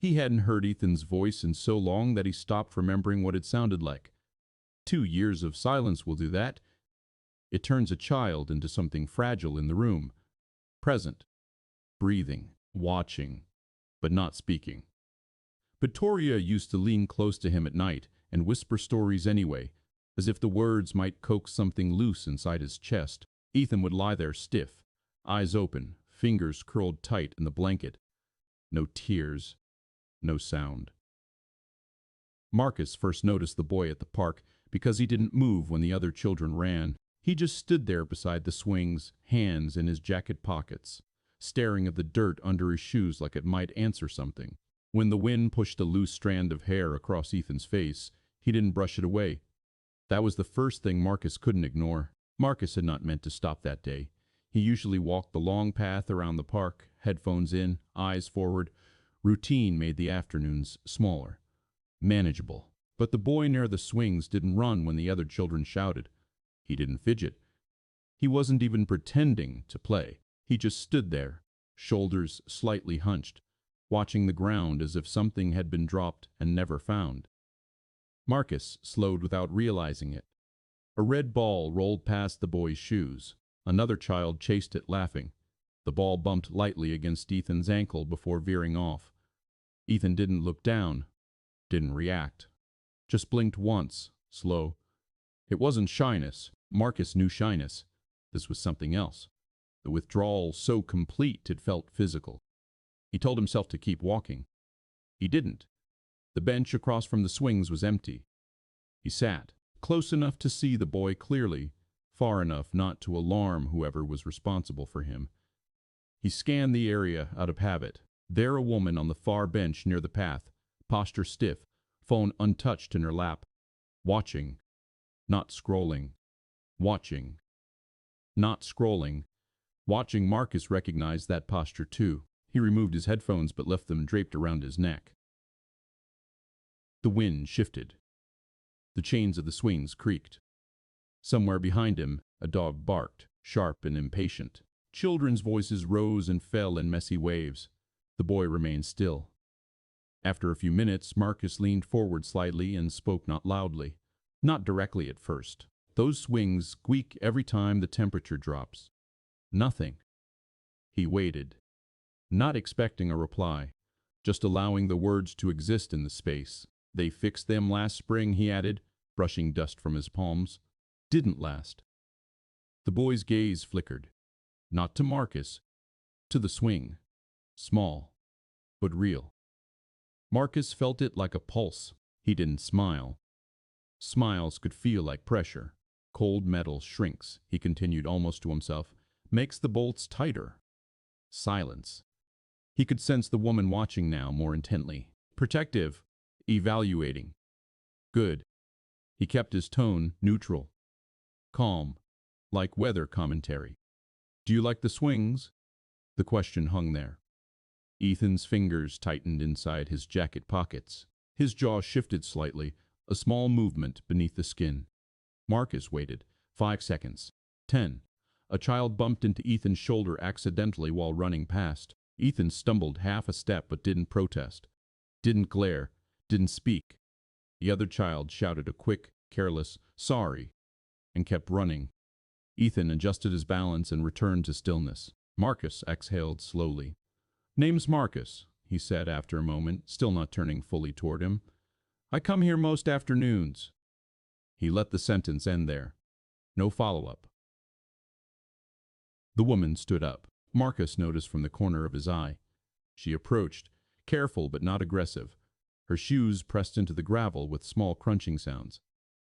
He hadn't heard Ethan's voice in so long that he stopped remembering what it sounded like. 2 years of silence will do that. It turns a child into something fragile in the room, present, breathing, watching, but not speaking. Victoria used to lean close to him at night and whisper stories anyway, as if the words might coax something loose inside his chest. Ethan would lie there stiff, eyes open, fingers curled tight in the blanket. No tears, no sound. Marcus first noticed the boy at the park because he didn't move when the other children ran. He just stood there beside the swings, hands in his jacket pockets, staring at the dirt under his shoes like it might answer something. When the wind pushed a loose strand of hair across Ethan's face, he didn't brush it away. That was the first thing Marcus couldn't ignore. Marcus had not meant to stop that day. He usually walked the long path around the park, headphones in, eyes forward. Routine made the afternoons smaller, manageable. But the boy near the swings didn't run when the other children shouted. He didn't fidget. He wasn't even pretending to play. He just stood there, shoulders slightly hunched, watching the ground as if something had been dropped and never found. Marcus slowed without realizing it. A red ball rolled past the boy's shoes. Another child chased it, laughing. The ball bumped lightly against Ethan's ankle before veering off. Ethan didn't look down, didn't react. Just blinked once, slow. It wasn't shyness. Marcus knew shyness. This was something else. The withdrawal so complete it felt physical. He told himself to keep walking. He didn't. The bench across from the swings was empty. He sat, close enough to see the boy clearly, far enough not to alarm whoever was responsible for him. He scanned the area out of habit. There a woman on the far bench near the path, posture stiff, phone untouched in her lap. Watching. Not scrolling. Watching. Not scrolling. Watching. Marcus recognized that posture too. He removed his headphones but left them draped around his neck. The wind shifted. The chains of the swings creaked. Somewhere behind him, a dog barked, sharp and impatient. Children's voices rose and fell in messy waves. The boy remained still. After a few minutes, Marcus leaned forward slightly and spoke not loudly. Not directly at first. Those swings squeak every time the temperature drops. Nothing. He waited, not expecting a reply, just allowing the words to exist in the space. They fixed them last spring, he added, brushing dust from his palms. Didn't last. The boy's gaze flickered. Not to Marcus, to the swing. Small, but real. Marcus felt it like a pulse. He didn't smile. Smiles could feel like pressure. Cold metal shrinks, he continued almost to himself, makes the bolts tighter. Silence. He could sense the woman watching now more intently. Protective, evaluating. Good. He kept his tone neutral. Calm, like weather commentary. Do you like the swings? The question hung there. Ethan's fingers tightened inside his jacket pockets. His jaw shifted slightly, a small movement beneath the skin. Marcus waited. 5 seconds. 10. A child bumped into Ethan's shoulder accidentally while running past. Ethan stumbled half a step but didn't protest. Didn't glare. Didn't speak. The other child shouted a quick, careless, "Sorry," and kept running. Ethan adjusted his balance and returned to stillness. Marcus exhaled slowly. "Name's Marcus," he said after a moment, still not turning fully toward him. "I come here most afternoons." He let the sentence end there. No follow-up. The woman stood up. Marcus noticed from the corner of his eye. She approached, careful but not aggressive. Her shoes pressed into the gravel with small crunching sounds.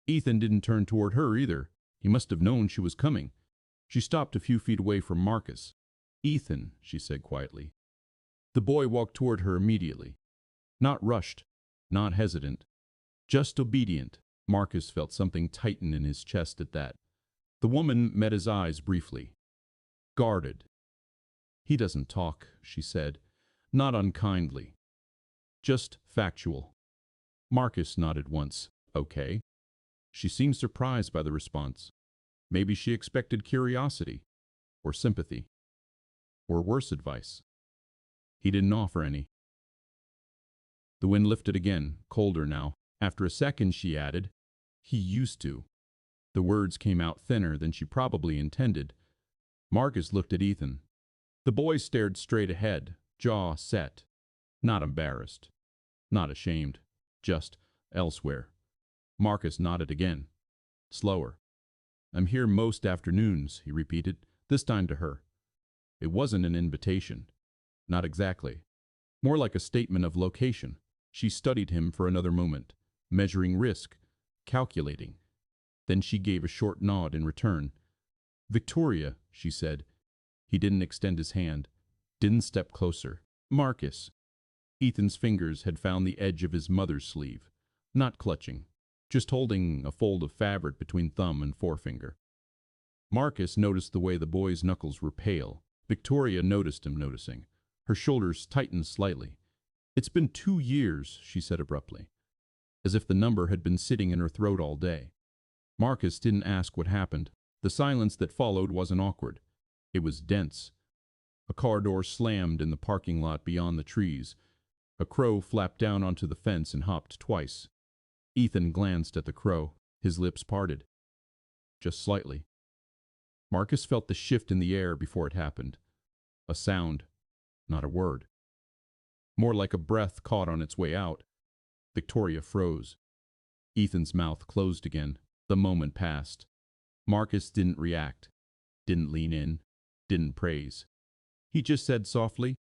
Ethan didn't turn toward her either. He must have known she was coming. She stopped a few feet away from Marcus. "Ethan," she said quietly. The boy walked toward her immediately. Not rushed, not hesitant, just obedient. Marcus felt something tighten in his chest at that. The woman met his eyes briefly. Guarded. "He doesn't talk," she said, not unkindly. Just factual. Marcus nodded once. "Okay." She seemed surprised by the response. Maybe she expected curiosity, or sympathy, or worse advice. He didn't offer any. The wind lifted again, colder now. After a second, she added, "He used to." The words came out thinner than she probably intended. Marcus looked at Ethan. The boy stared straight ahead, jaw set. Not embarrassed. Not ashamed. Just elsewhere. Marcus nodded again. Slower. "I'm here most afternoons," he repeated, this time to her. It wasn't an invitation. Not exactly. More like a statement of location. She studied him for another moment, measuring risk, calculating. Then she gave a short nod in return. "Victoria," she said. He didn't extend his hand, didn't step closer. "Marcus." Ethan's fingers had found the edge of his mother's sleeve, not clutching, just holding a fold of fabric between thumb and forefinger. Marcus noticed the way the boy's knuckles were pale. Victoria noticed him noticing. Her shoulders tightened slightly. "It's been 2 years," she said abruptly, as if the number had been sitting in her throat all day. Marcus didn't ask what happened. The silence that followed wasn't awkward. It was dense. A car door slammed in the parking lot beyond the trees. A crow flapped down onto the fence and hopped twice. Ethan glanced at the crow, his lips parted. Just slightly. Marcus felt the shift in the air before it happened. A sound, not a word. More like a breath caught on its way out. Victoria froze. Ethan's mouth closed again. The moment passed. Marcus didn't react, didn't lean in, didn't praise. He just said softly,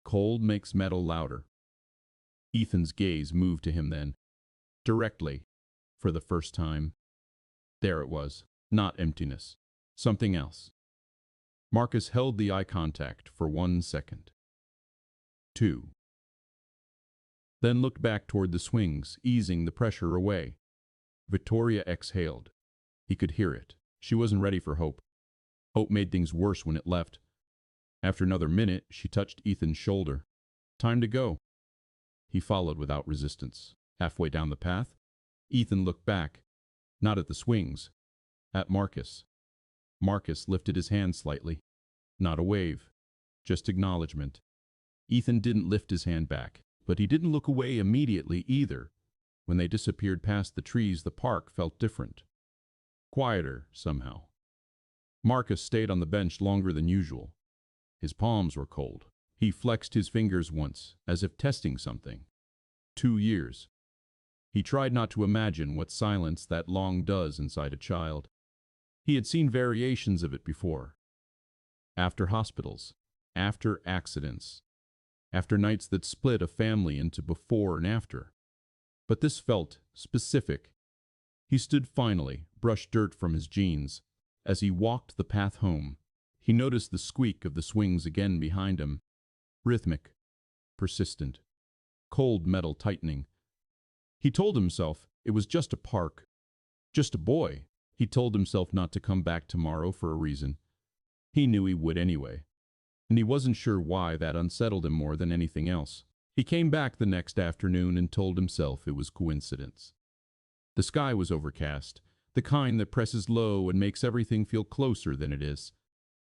"Cold makes metal louder." Ethan's gaze moved to him then, directly, for the first time. There it was, not emptiness, something else. Marcus held the eye contact for 1 second. 2. Then looked back toward the swings, easing the pressure away. Victoria exhaled. He could hear it. She wasn't ready for hope. Hope made things worse when it left. After another minute, she touched Ethan's shoulder. "Time to go." He followed without resistance. Halfway down the path, Ethan looked back, not at the swings, at Marcus. Marcus lifted his hand slightly. Not a wave, just acknowledgement. Ethan didn't lift his hand back, but he didn't look away immediately either. When they disappeared past the trees, the park felt different. Quieter, somehow. Marcus stayed on the bench longer than usual. His palms were cold. He flexed his fingers once, as if testing something. 2 years. He tried not to imagine what silence that long does inside a child. He had seen variations of it before. After hospitals, after accidents, after nights that split a family into before and after. But this felt specific. He stood finally, brushed dirt from his jeans. As he walked the path home, he noticed the squeak of the swings again behind him. Rhythmic, persistent, cold metal tightening. He told himself it was just a park, just a boy. He told himself not to come back tomorrow for a reason. He knew he would anyway, and he wasn't sure why. That unsettled him more than anything else. He came back the next afternoon and told himself it was coincidence. The sky was overcast, the kind that presses low and makes everything feel closer than it is.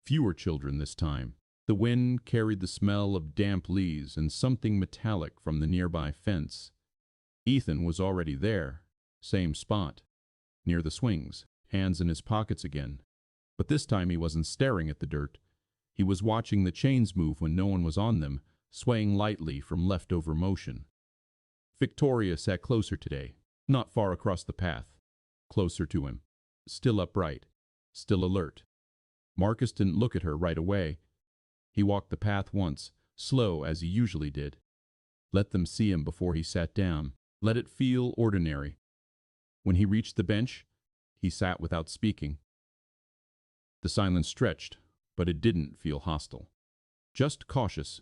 Fewer children this time. The wind carried the smell of damp leaves and something metallic from the nearby fence. Ethan was already there, same spot, near the swings, hands in his pockets again. But this time he wasn't staring at the dirt. He was watching the chains move when no one was on them, swaying lightly from leftover motion. Victoria sat closer today, not far across the path, closer to him, still upright, still alert. Marcus didn't look at her right away. He walked the path once, slow as he usually did. Let them see him before he sat down. Let it feel ordinary. When he reached the bench, he sat without speaking. The silence stretched, but it didn't feel hostile. Just cautious.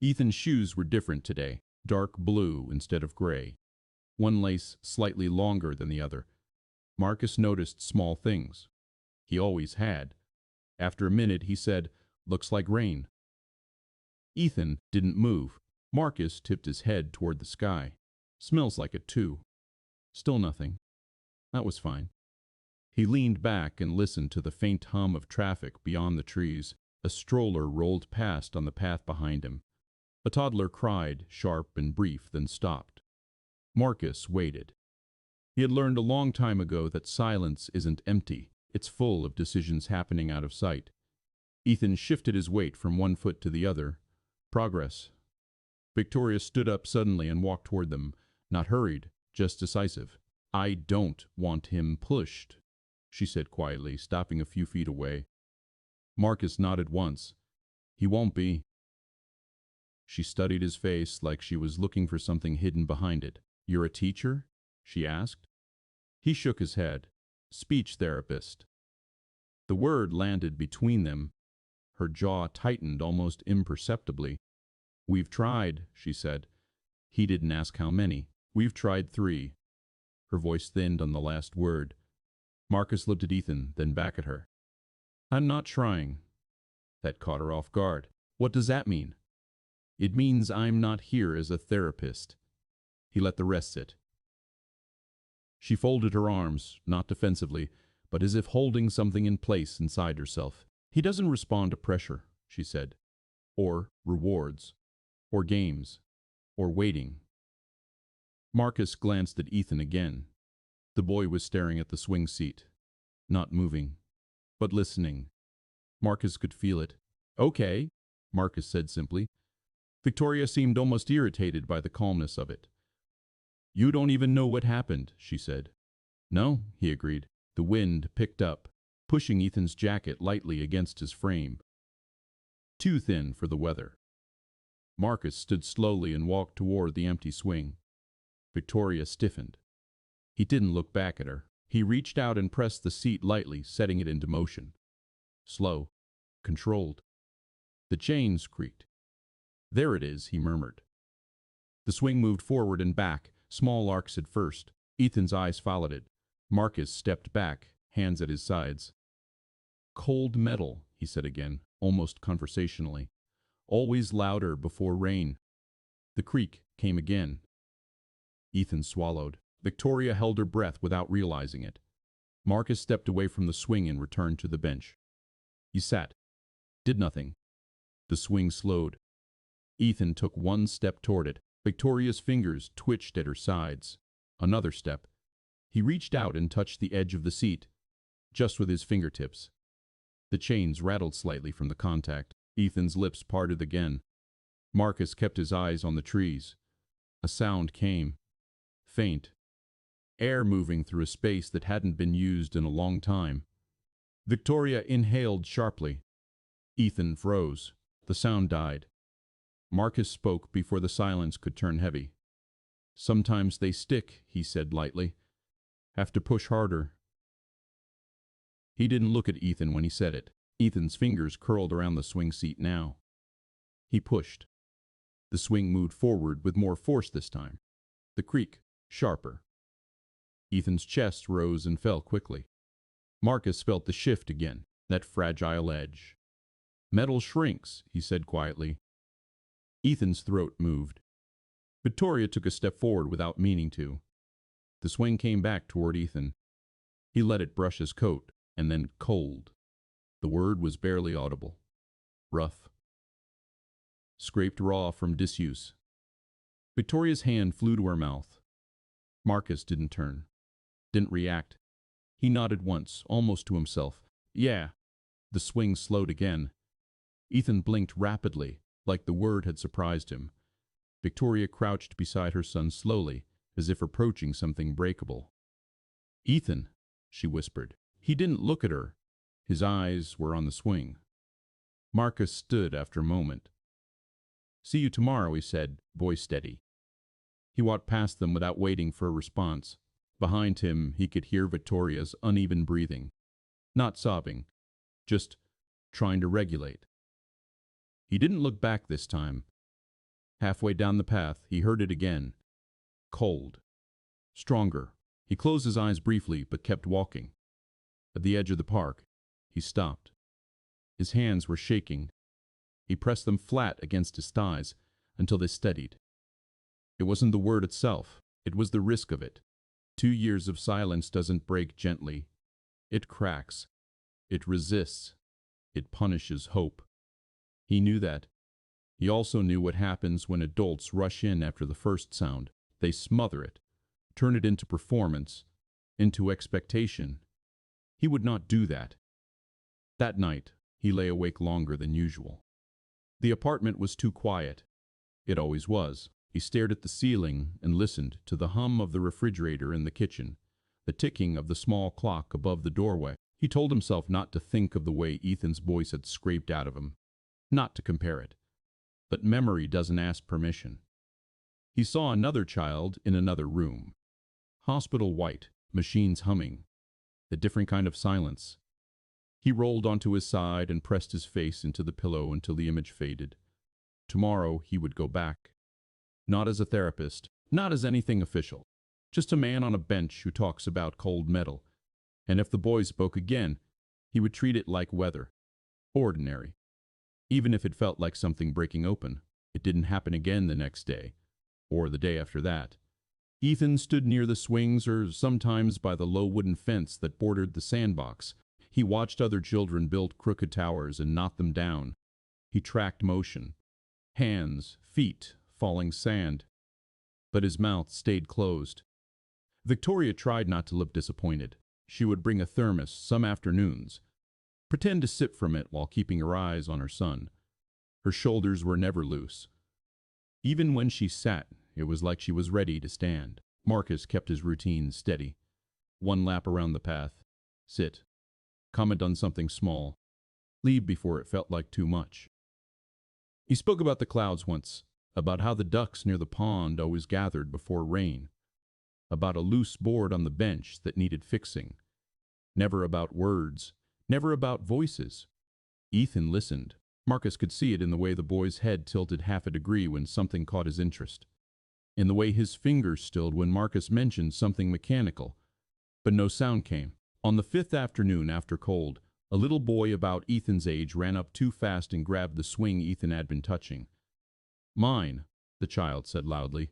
Ethan's shoes were different today, dark blue instead of gray. One lace slightly longer than the other. Marcus noticed small things. He always had. After a minute, he said, "Looks like rain." Ethan didn't move. Marcus tipped his head toward the sky. "Smells like it too." Still nothing. That was fine. He leaned back and listened to the faint hum of traffic beyond the trees. A stroller rolled past on the path behind him. A toddler cried, sharp and brief, then stopped. Marcus waited. He had learned a long time ago that silence isn't empty, it's full of decisions happening out of sight. Ethan shifted his weight from one foot to the other. Progress. Victoria stood up suddenly and walked toward them, not hurried, just decisive. "I don't want him pushed," she said quietly, stopping a few feet away. Marcus nodded once. "He won't be." She studied his face like she was looking for something hidden behind it. "You're a teacher?" she asked. He shook his head. "Speech therapist." The word landed between them. Her jaw tightened almost imperceptibly. "We've tried," she said. He didn't ask how many. "We've tried 3. Her voice thinned on the last word. Marcus looked at Ethan, then back at her. "I'm not trying." That caught her off guard. "What does that mean?" "It means I'm not here as a therapist." He let the rest sit. She folded her arms, not defensively, but as if holding something in place inside herself. "He doesn't respond to pressure," she said. "Or rewards. Or games. Or waiting." Marcus glanced at Ethan again. The boy was staring at the swing seat. Not moving. But listening. Marcus could feel it. "Okay," Marcus said simply. Victoria seemed almost irritated by the calmness of it. "You don't even know what happened," she said. "No," he agreed. The wind picked up, pushing Ethan's jacket lightly against his frame. Too thin for the weather. Marcus stood slowly and walked toward the empty swing. Victoria stiffened. He didn't look back at her. He reached out and pressed the seat lightly, setting it into motion. Slow. Controlled. The chains creaked. "There it is," he murmured. The swing moved forward and back, small arcs at first. Ethan's eyes followed it. Marcus stepped back, hands at his sides. "Cold metal," he said again, almost conversationally. "Always louder before rain." The creak came again. Ethan swallowed. Victoria held her breath without realizing it. Marcus stepped away from the swing and returned to the bench. He sat. Did nothing. The swing slowed. Ethan took one step toward it. Victoria's fingers twitched at her sides. Another step. He reached out and touched the edge of the seat, just with his fingertips. The chains rattled slightly from the contact. Ethan's lips parted again. Marcus kept his eyes on the trees. A sound came. Faint. Air moving through a space that hadn't been used in a long time. Victoria inhaled sharply. Ethan froze. The sound died. Marcus spoke before the silence could turn heavy. "Sometimes they stick," he said lightly. "Have to push harder." He didn't look at Ethan when he said it. Ethan's fingers curled around the swing seat now. He pushed. The swing moved forward with more force this time. The creak, sharper. Ethan's chest rose and fell quickly. Marcus felt the shift again, that fragile edge. "Metal shrinks," he said quietly. Ethan's throat moved. Victoria took a step forward without meaning to. The swing came back toward Ethan. He let it brush his coat, and then cold. The word was barely audible. Rough. Scraped raw from disuse. Victoria's hand flew to her mouth. Marcus didn't turn. Didn't react. He nodded once, almost to himself. "Yeah." The swing slowed again. Ethan blinked rapidly, like the word had surprised him. Victoria crouched beside her son slowly, as if approaching something breakable. "Ethan," she whispered. He didn't look at her. His eyes were on the swing. Marcus stood after a moment. "See you tomorrow," he said, voice steady. He walked past them without waiting for a response. Behind him, he could hear Victoria's uneven breathing. Not sobbing, just trying to regulate. He didn't look back this time. Halfway down the path, he heard it again. Cold. Stronger. He closed his eyes briefly, but kept walking. At the edge of the park, he stopped. His hands were shaking. He pressed them flat against his thighs until they steadied. It wasn't the word itself. It was the risk of it. 2 years of silence doesn't break gently. It cracks. It resists. It punishes hope. He knew that. He also knew what happens when adults rush in after the first sound. They smother it, turn it into performance, into expectation. He would not do that. That night, he lay awake longer than usual. The apartment was too quiet. It always was. He stared at the ceiling and listened to the hum of the refrigerator in the kitchen, the ticking of the small clock above the doorway. He told himself not to think of the way Ethan's voice had scraped out of him, not to compare it. But memory doesn't ask permission. He saw another child in another room. Hospital white, machines humming, a different kind of silence. He rolled onto his side and pressed his face into the pillow until the image faded. Tomorrow he would go back. Not as a therapist, not as anything official. Just a man on a bench who talks about cold metal. And if the boy spoke again, he would treat it like weather. Ordinary. Even if it felt like something breaking open, it didn't happen again the next day, or the day after that. Ethan stood near the swings or sometimes by the low wooden fence that bordered the sandbox. He watched other children build crooked towers and knot them down. He tracked motion. Hands, feet, falling sand. But his mouth stayed closed. Victoria tried not to look disappointed. She would bring a thermos some afternoons, pretend to sip from it while keeping her eyes on her son. Her shoulders were never loose. Even when she sat, it was like she was ready to stand. Marcus kept his routine steady. One lap around the path. Sit. Comment on something small. Leave before it felt like too much. He spoke about the clouds once, about how the ducks near the pond always gathered before rain, about a loose board on the bench that needed fixing. Never about words, never about voices. Ethan listened. Marcus could see it in the way the boy's head tilted half a degree when something caught his interest, in the way his fingers stilled when Marcus mentioned something mechanical. But no sound came. On the fifth afternoon after cold, a little boy about Ethan's age ran up too fast and grabbed the swing Ethan had been touching. "Mine," the child said loudly.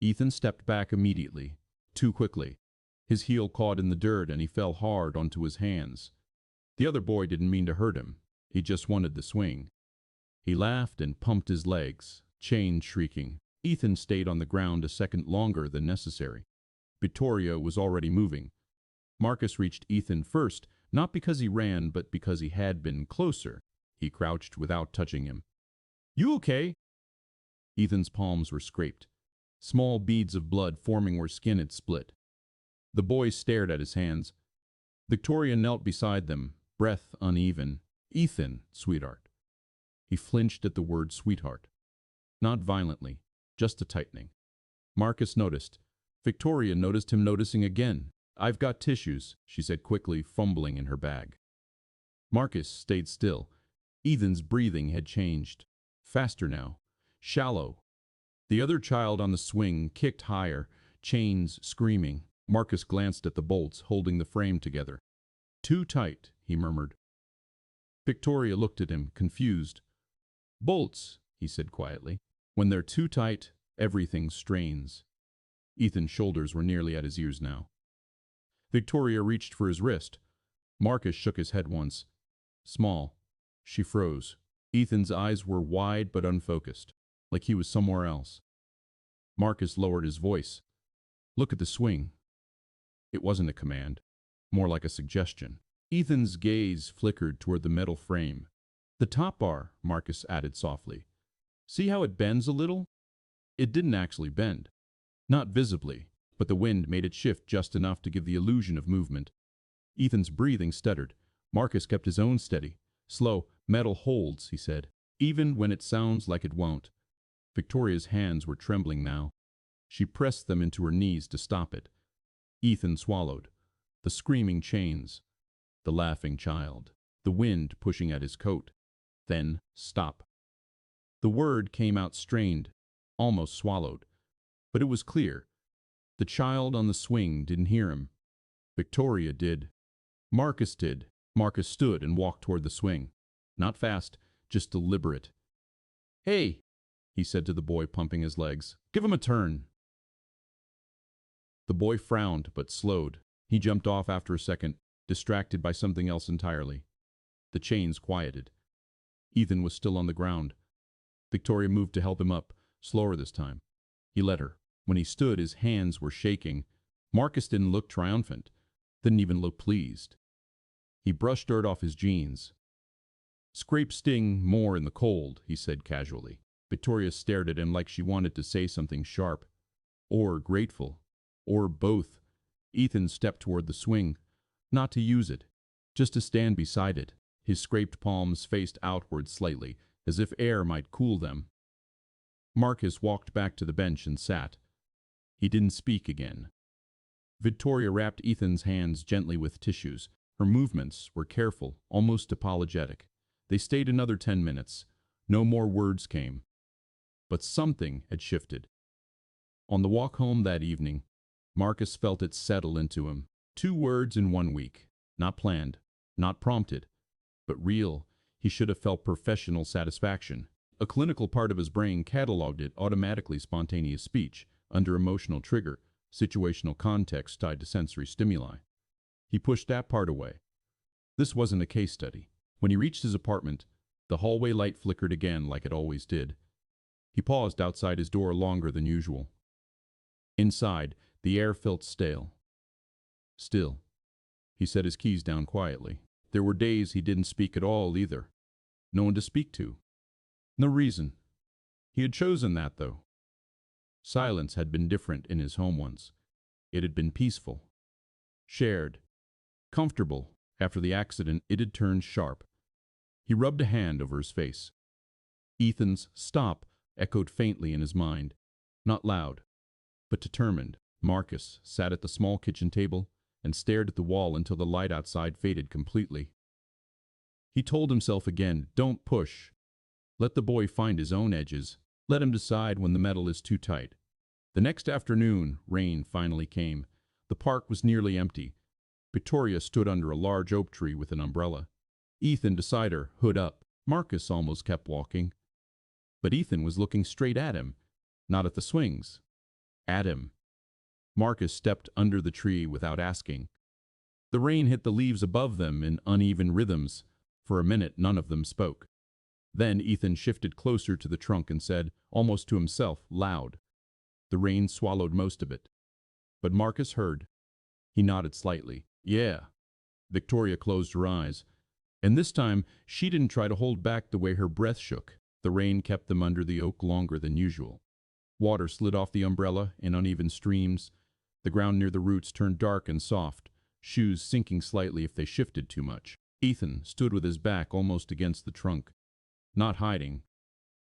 Ethan stepped back immediately, too quickly. His heel caught in the dirt and he fell hard onto his hands. The other boy didn't mean to hurt him. He just wanted the swing. He laughed and pumped his legs, chain shrieking. Ethan stayed on the ground a second longer than necessary. Victoria was already moving. Marcus reached Ethan first, not because he ran, but because he had been closer. He crouched without touching him. "You okay?" Ethan's palms were scraped, small beads of blood forming where skin had split. The boy stared at his hands. Victoria knelt beside them, breath uneven. "Ethan, sweetheart." He flinched at the word sweetheart. Not violently, just a tightening. Marcus noticed. Victoria noticed him noticing again. "I've got tissues," she said quickly, fumbling in her bag. Marcus stayed still. Ethan's breathing had changed. Faster now. Shallow. The other child on the swing kicked higher, chains screaming. Marcus glanced at the bolts holding the frame together. "Too tight," he murmured. Victoria looked at him, confused. "Bolts," he said quietly. "When they're too tight, everything strains." Ethan's shoulders were nearly at his ears now. Victoria reached for his wrist. Marcus shook his head once. Small. She froze. Ethan's eyes were wide but unfocused, like he was somewhere else. Marcus lowered his voice. "Look at the swing." It wasn't a command, more like a suggestion. Ethan's gaze flickered toward the metal frame. "The top bar," Marcus added softly. "See how it bends a little?" It didn't actually bend. Not visibly, but the wind made it shift just enough to give the illusion of movement. Ethan's breathing stuttered. Marcus kept his own steady. "Slow, metal holds," he said, "even when it sounds like it won't." Victoria's hands were trembling now. She pressed them into her knees to stop it. Ethan swallowed. The screaming chains. The laughing child. The wind pushing at his coat. Then, stop. The word came out strained, almost swallowed. But it was clear. The child on the swing didn't hear him. Victoria did. Marcus did. Marcus stood and walked toward the swing. Not fast, just deliberate. "Hey," he said to the boy pumping his legs. "Give him a turn." The boy frowned but slowed. He jumped off after a second, distracted by something else entirely. The chains quieted. Ethan was still on the ground. Victoria moved to help him up, slower this time. He let her. When he stood, his hands were shaking. Marcus didn't look triumphant, didn't even look pleased. He brushed dirt off his jeans. "Scrapes sting more in the cold," he said casually. Victoria stared at him like she wanted to say something sharp. Or grateful. Or both. Ethan stepped toward the swing, not to use it, just to stand beside it. His scraped palms faced outward slightly, as if air might cool them. Marcus walked back to the bench and sat. He didn't speak again. Victoria wrapped Ethan's hands gently with tissues. Her movements were careful, almost apologetic. They stayed another 10 minutes. No more words came. But something had shifted. On the walk home that evening, Marcus felt it settle into him. 2 words in 1 week. Not planned, not prompted, but real. He should have felt professional satisfaction. A clinical part of his brain cataloged it automatically: spontaneous speech, under emotional trigger, situational context tied to sensory stimuli. He pushed that part away. This wasn't a case study. When he reached his apartment, the hallway light flickered again like it always did. He paused outside his door longer than usual. Inside, the air felt stale. Still. He set his keys down quietly. There were days he didn't speak at all either. No one to speak to. No reason. He had chosen that, though. Silence had been different in his home once. It had been peaceful. Shared. Comfortable. After the accident, it had turned sharp. He rubbed a hand over his face. Ethan's "stop" echoed faintly in his mind. Not loud, but determined. Marcus sat at the small kitchen table and stared at the wall until the light outside faded completely. He told himself again, don't push. Let the boy find his own edges. Let him decide when the metal is too tight. The next afternoon, rain finally came. The park was nearly empty. Victoria stood under a large oak tree with an umbrella. Ethan beside her, hood up. Marcus almost kept walking. But Ethan was looking straight at him, not at the swings. At him. Marcus stepped under the tree without asking. The rain hit the leaves above them in uneven rhythms. For a minute, none of them spoke. Then Ethan shifted closer to the trunk and said, almost to himself, loud. The rain swallowed most of it. But Marcus heard. He nodded slightly. Yeah. Victoria closed her eyes. And this time, she didn't try to hold back the way her breath shook. The rain kept them under the oak longer than usual. Water slid off the umbrella in uneven streams. The ground near the roots turned dark and soft, shoes sinking slightly if they shifted too much. Ethan stood with his back almost against the trunk. Not hiding,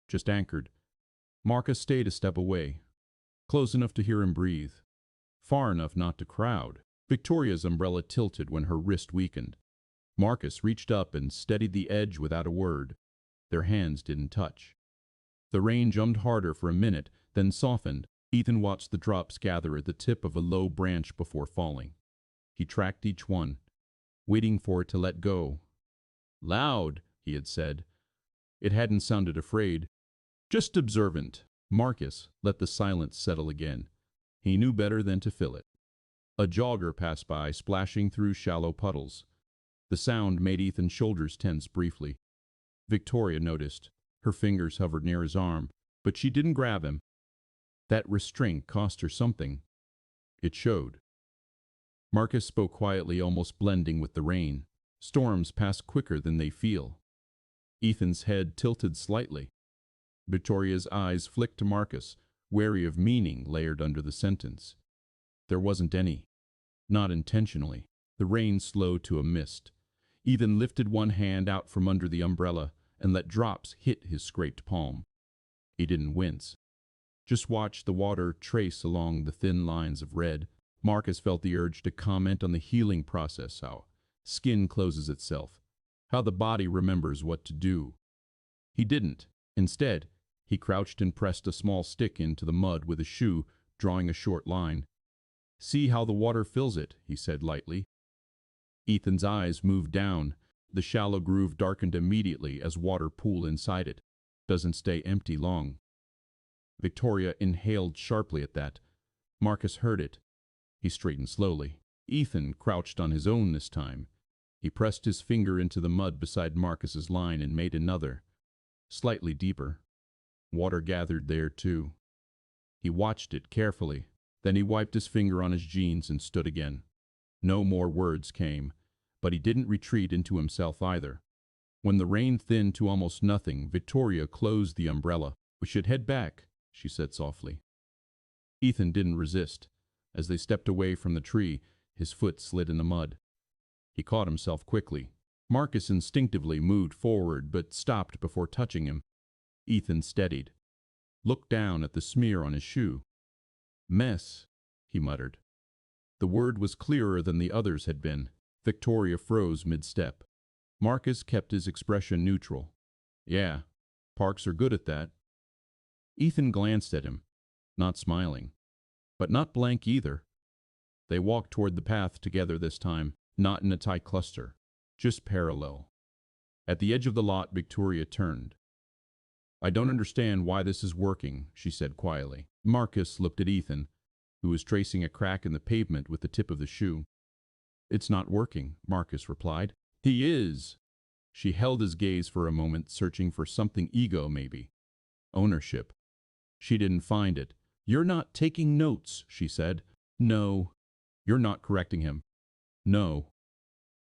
just anchored. Marcus stayed a step away, close enough to hear him breathe, far enough not to crowd. Victoria's umbrella tilted when her wrist weakened. Marcus reached up and steadied the edge without a word. Their hands didn't touch. The rain jumped harder for a minute, then softened. Ethan watched the drops gather at the tip of a low branch before falling. He tracked each one, waiting for it to let go. Loud, he had said. It hadn't sounded afraid, just observant. Marcus let the silence settle again. He knew better than to fill it. A jogger passed by, splashing through shallow puddles. The sound made Ethan's shoulders tense briefly. Victoria noticed. Her fingers hovered near his arm, but she didn't grab him. That restraint cost her something. It showed. Marcus spoke quietly, almost blending with the rain. Storms pass quicker than they feel. Ethan's head tilted slightly. Victoria's eyes flicked to Marcus, wary of meaning layered under the sentence. There wasn't any. Not intentionally. The rain slowed to a mist. Ethan lifted one hand out from under the umbrella and let drops hit his scraped palm. He didn't wince. Just watched the water trace along the thin lines of red. Marcus felt the urge to comment on the healing process, how skin closes itself, how the body remembers what to do. He didn't. Instead, he crouched and pressed a small stick into the mud with a shoe, drawing a short line. See how the water fills it, he said lightly. Ethan's eyes moved down. The shallow groove darkened immediately as water pooled inside it. Doesn't stay empty long. Victoria inhaled sharply at that. Marcus heard it. He straightened slowly. Ethan crouched on his own this time. He pressed his finger into the mud beside Marcus's line and made another, slightly deeper. Water gathered there, too. He watched it carefully. Then he wiped his finger on his jeans and stood again. No more words came, but he didn't retreat into himself either. When the rain thinned to almost nothing, Victoria closed the umbrella. "We should head back," she said softly. Ethan didn't resist. As they stepped away from the tree, his foot slid in the mud. He caught himself quickly. Marcus instinctively moved forward but stopped before touching him. Ethan steadied, looked down at the smear on his shoe. "Mess," he muttered. The word was clearer than the others had been. Victoria froze mid-step. Marcus kept his expression neutral. "Yeah, parks are good at that." Ethan glanced at him, not smiling, but not blank either. They walked toward the path together this time, not in a tight cluster, just parallel. At the edge of the lot, Victoria turned. "I don't understand why this is working," she said quietly. Marcus looked at Ethan, who was tracing a crack in the pavement with the tip of the shoe. "It's not working," Marcus replied. "He is." She held his gaze for a moment, searching for something ego, maybe. Ownership. She didn't find it. "You're not taking notes," she said. "No." "You're not correcting him." "No."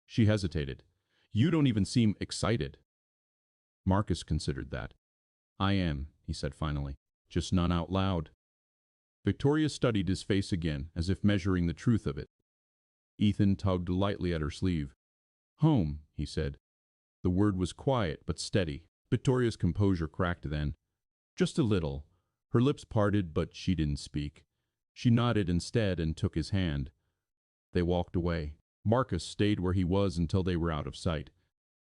She hesitated. "You don't even seem excited." Marcus considered that. "I am," he said finally, "just not out loud." Victoria studied his face again, as if measuring the truth of it. Ethan tugged lightly at her sleeve. "Home," he said. The word was quiet but steady. Victoria's composure cracked then. Just a little. Her lips parted, but she didn't speak. She nodded instead and took his hand. They walked away. Marcus stayed where he was until they were out of sight.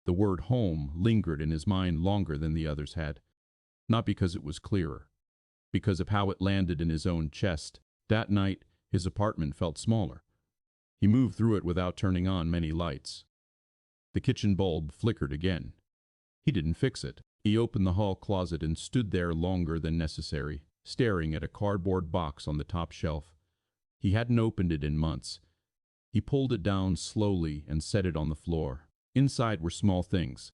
The word home lingered in his mind longer than the others had. Not because it was clearer, because of how it landed in his own chest. That night, his apartment felt smaller. He moved through it without turning on many lights. The kitchen bulb flickered again. He didn't fix it. He opened the hall closet and stood there longer than necessary, staring at a cardboard box on the top shelf. He hadn't opened it in months. He pulled it down slowly and set it on the floor. Inside were small things.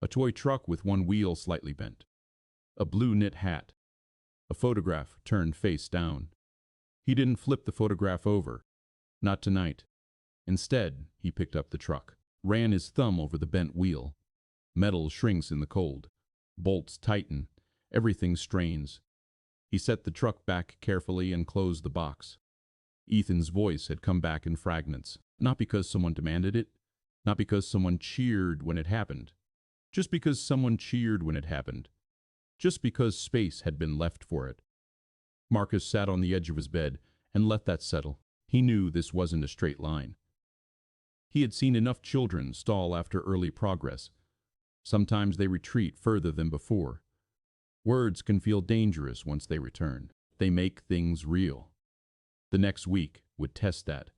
A toy truck with one wheel slightly bent. A blue knit hat. A photograph turned face down. He didn't flip the photograph over. Not tonight. Instead, he picked up the truck, ran his thumb over the bent wheel. Metal shrinks in the cold. Bolts tighten. Everything strains. He set the truck back carefully and closed the box. Ethan's voice had come back in fragments, not because someone demanded it, not because someone cheered when it happened, just because someone cheered when it happened, just because space had been left for it. Marcus sat on the edge of his bed and let that settle. He knew this wasn't a straight line. He had seen enough children stall after early progress. Sometimes they retreat further than before. Words can feel dangerous once they return. They make things real. The next week would test that.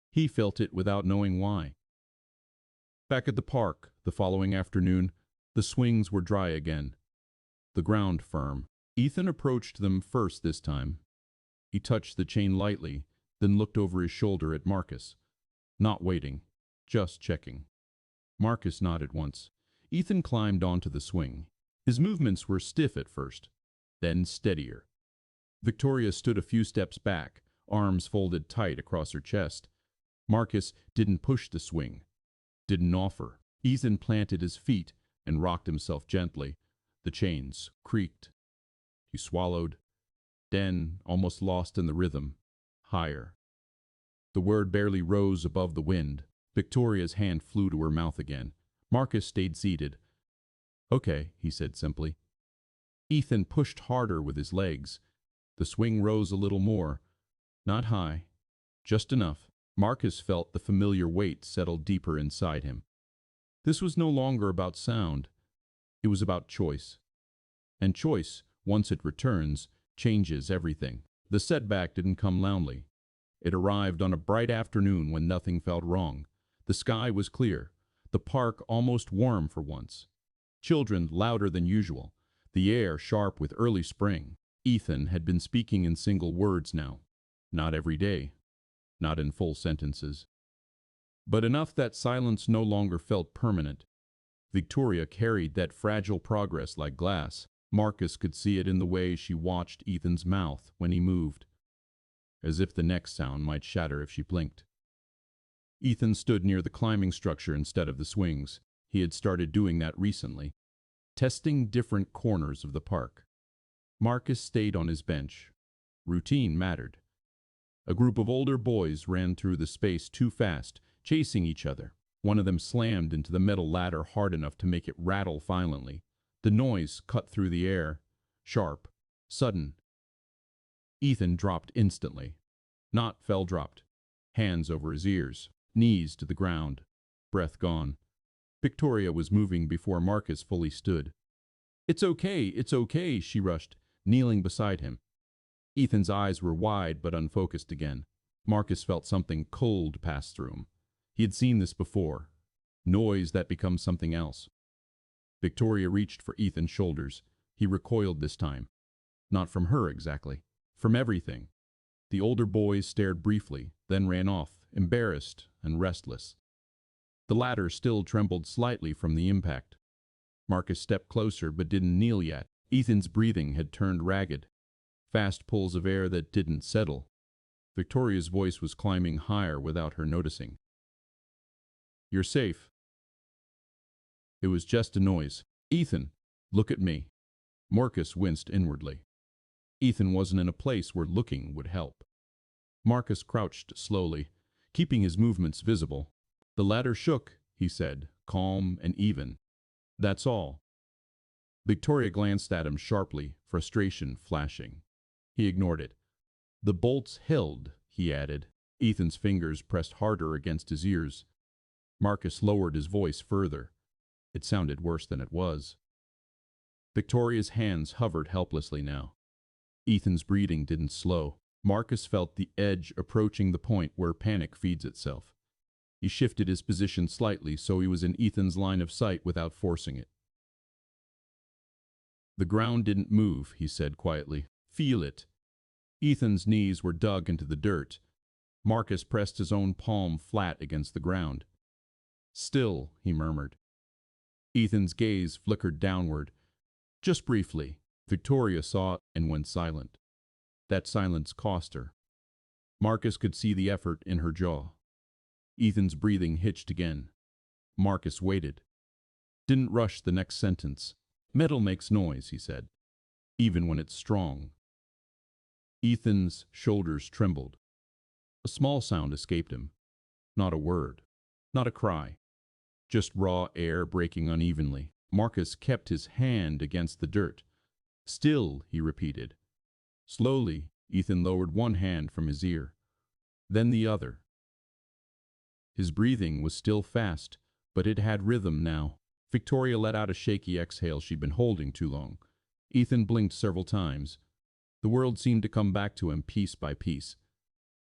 He felt it without knowing why. Back at the park, the following afternoon, the swings were dry again. The ground firm. Ethan approached them first this time. He touched the chain lightly, then looked over his shoulder at Marcus. Not waiting, just checking. Marcus nodded once. Ethan climbed onto the swing. His movements were stiff at first, then steadier. Victoria stood a few steps back, arms folded tight across her chest. Marcus didn't push the swing, didn't offer. Ethan planted his feet and rocked himself gently. The chains creaked. He swallowed, then, almost lost in the rhythm, higher. The word barely rose above the wind. Victoria's hand flew to her mouth again. Marcus stayed seated. "Okay," he said simply. Ethan pushed harder with his legs. The swing rose a little more. Not high, just enough. Marcus felt the familiar weight settle deeper inside him. This was no longer about sound. It was about choice. And choice, once it returns, changes everything. The setback didn't come loudly. It arrived on a bright afternoon when nothing felt wrong. The sky was clear, the park almost warm for once. Children louder than usual, the air sharp with early spring. Ethan had been speaking in single words now. Not every day, not in full sentences, but enough that silence no longer felt permanent. Victoria carried that fragile progress like glass. Marcus could see it in the way she watched Ethan's mouth when he moved, as if the next sound might shatter if she blinked. Ethan stood near the climbing structure instead of the swings. He had started doing that recently, testing different corners of the park. Marcus stayed on his bench. Routine mattered. A group of older boys ran through the space too fast, chasing each other. One of them slammed into the metal ladder hard enough to make it rattle violently. The noise cut through the air, sharp, sudden. Ethan dropped instantly. Not fell dropped. Hands over his ears, knees to the ground, breath gone. Victoria was moving before Marcus fully stood. It's okay, she rushed, kneeling beside him. Ethan's eyes were wide but unfocused again. Marcus felt something cold pass through him. He had seen this before. Noise that becomes something else. Victoria reached for Ethan's shoulders. He recoiled this time. Not from her exactly. From everything. The older boys stared briefly, then ran off, embarrassed and restless. The ladder still trembled slightly from the impact. Marcus stepped closer but didn't kneel yet. Ethan's breathing had turned ragged. Fast pulls of air that didn't settle. Victoria's voice was climbing higher without her noticing. You're safe. It was just a noise. Ethan, look at me. Marcus winced inwardly. Ethan wasn't in a place where looking would help. Marcus crouched slowly, keeping his movements visible. The ladder shook, he said, calm and even. That's all. Victoria glanced at him sharply, frustration flashing. He ignored it. The bolts held, he added. Ethan's fingers pressed harder against his ears. Marcus lowered his voice further. It sounded worse than it was. Victoria's hands hovered helplessly now. Ethan's breathing didn't slow. Marcus felt the edge approaching the point where panic feeds itself. He shifted his position slightly so he was in Ethan's line of sight without forcing it. The ground didn't move, he said quietly. Feel it. Ethan's knees were dug into the dirt. Marcus pressed his own palm flat against the ground. Still, he murmured. Ethan's gaze flickered downward. Just briefly. Victoria saw it and went silent. That silence cost her. Marcus could see the effort in her jaw. Ethan's breathing hitched again. Marcus waited. Didn't rush the next sentence. Metal makes noise, he said, even when it's strong. Ethan's shoulders trembled. A small sound escaped him. Not a word. Not a cry. Just raw air breaking unevenly. Marcus kept his hand against the dirt. Still, he repeated. Slowly, Ethan lowered one hand from his ear, then the other. His breathing was still fast, but it had rhythm now. Victoria let out a shaky exhale she'd been holding too long. Ethan blinked several times. The world seemed to come back to him piece by piece.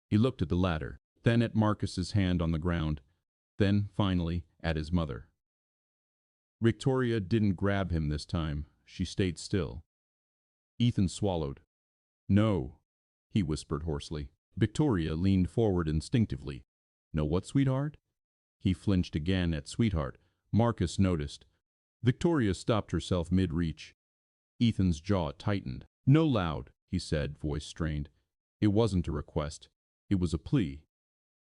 He looked at the ladder, then at Marcus's hand on the ground, then, finally, at his mother. Victoria didn't grab him this time. She stayed still. Ethan swallowed. No, he whispered hoarsely. Victoria leaned forward instinctively. Know what, sweetheart? He flinched again at sweetheart. Marcus noticed. Victoria stopped herself mid-reach. Ethan's jaw tightened. No loud, he said, voice strained. It wasn't a request. It was a plea.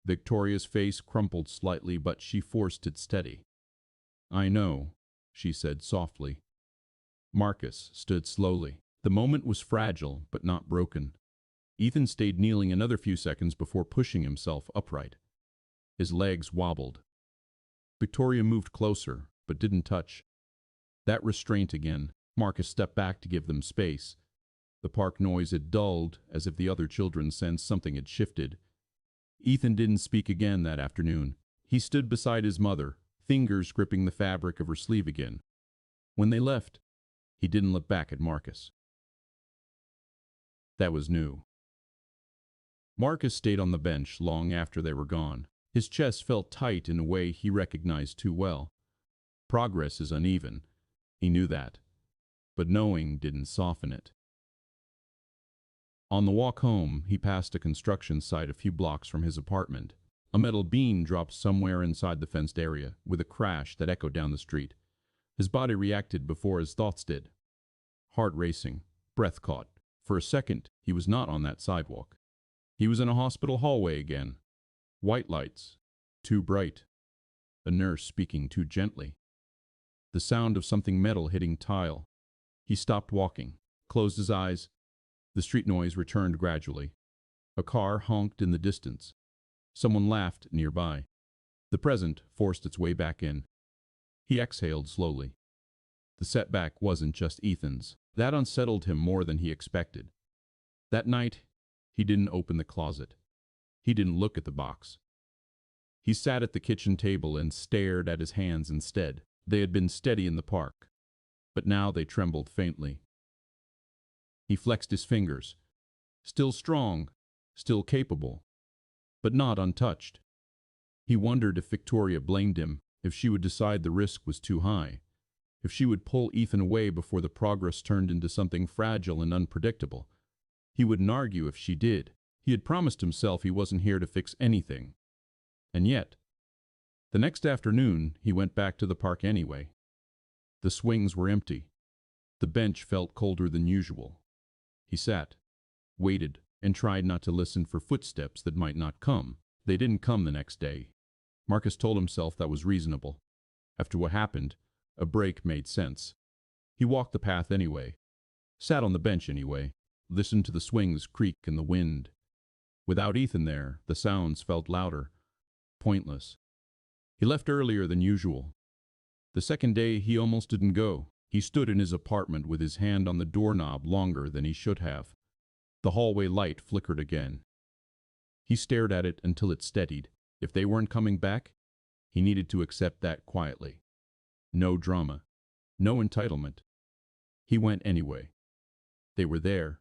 Victoria's face crumpled slightly, but she forced it steady. I know, she said softly. Marcus stood slowly. The moment was fragile, but not broken. Ethan stayed kneeling another few seconds before pushing himself upright. His legs wobbled. Victoria moved closer, but didn't touch. That restraint again. Marcus stepped back to give them space. The park noise had dulled, as if the other children sensed something had shifted. Ethan didn't speak again that afternoon. He stood beside his mother, fingers gripping the fabric of her sleeve again. When they left, he didn't look back at Marcus. That was new. Marcus stayed on the bench long after they were gone. His chest felt tight in a way he recognized too well. Progress is uneven. He knew that. But knowing didn't soften it. On the walk home, he passed a construction site a few blocks from his apartment. A metal beam dropped somewhere inside the fenced area, with a crash that echoed down the street. His body reacted before his thoughts did. heart racing, breath caught. For a second, he was not on that sidewalk. He was in a hospital hallway again. White lights, too bright. A nurse speaking too gently. The sound of something metal hitting tile. He stopped walking, closed his eyes. The street noise returned gradually. A car honked in the distance. Someone laughed nearby. The present forced its way back in. He exhaled slowly. The setback wasn't just Ethan's. That unsettled him more than he expected. That night, he didn't open the closet. He didn't look at the box. He sat at the kitchen table and stared at his hands instead. They had been steady in the park, but now they trembled faintly. He flexed his fingers. Still strong, still capable, but not untouched. He wondered if Victoria blamed him, if she would decide the risk was too high, if she would pull Ethan away before the progress turned into something fragile and unpredictable. He wouldn't argue if she did. He had promised himself he wasn't here to fix anything. And yet, the next afternoon, he went back to the park anyway. The swings were empty. The bench felt colder than usual. He sat, waited, and tried not to listen for footsteps that might not come. They didn't come the next day. Marcus told himself that was reasonable. After what happened, a break made sense. He walked the path anyway, sat on the bench anyway, listened to the swings creak in the wind. Without Ethan there, the sounds felt louder, pointless. He left earlier than usual. The second day, he almost didn't go. He stood in his apartment with his hand on the doorknob longer than he should have. The hallway light flickered again. He stared at it until it steadied. If they weren't coming back, he needed to accept that quietly. No drama, no entitlement. He went anyway. They were there.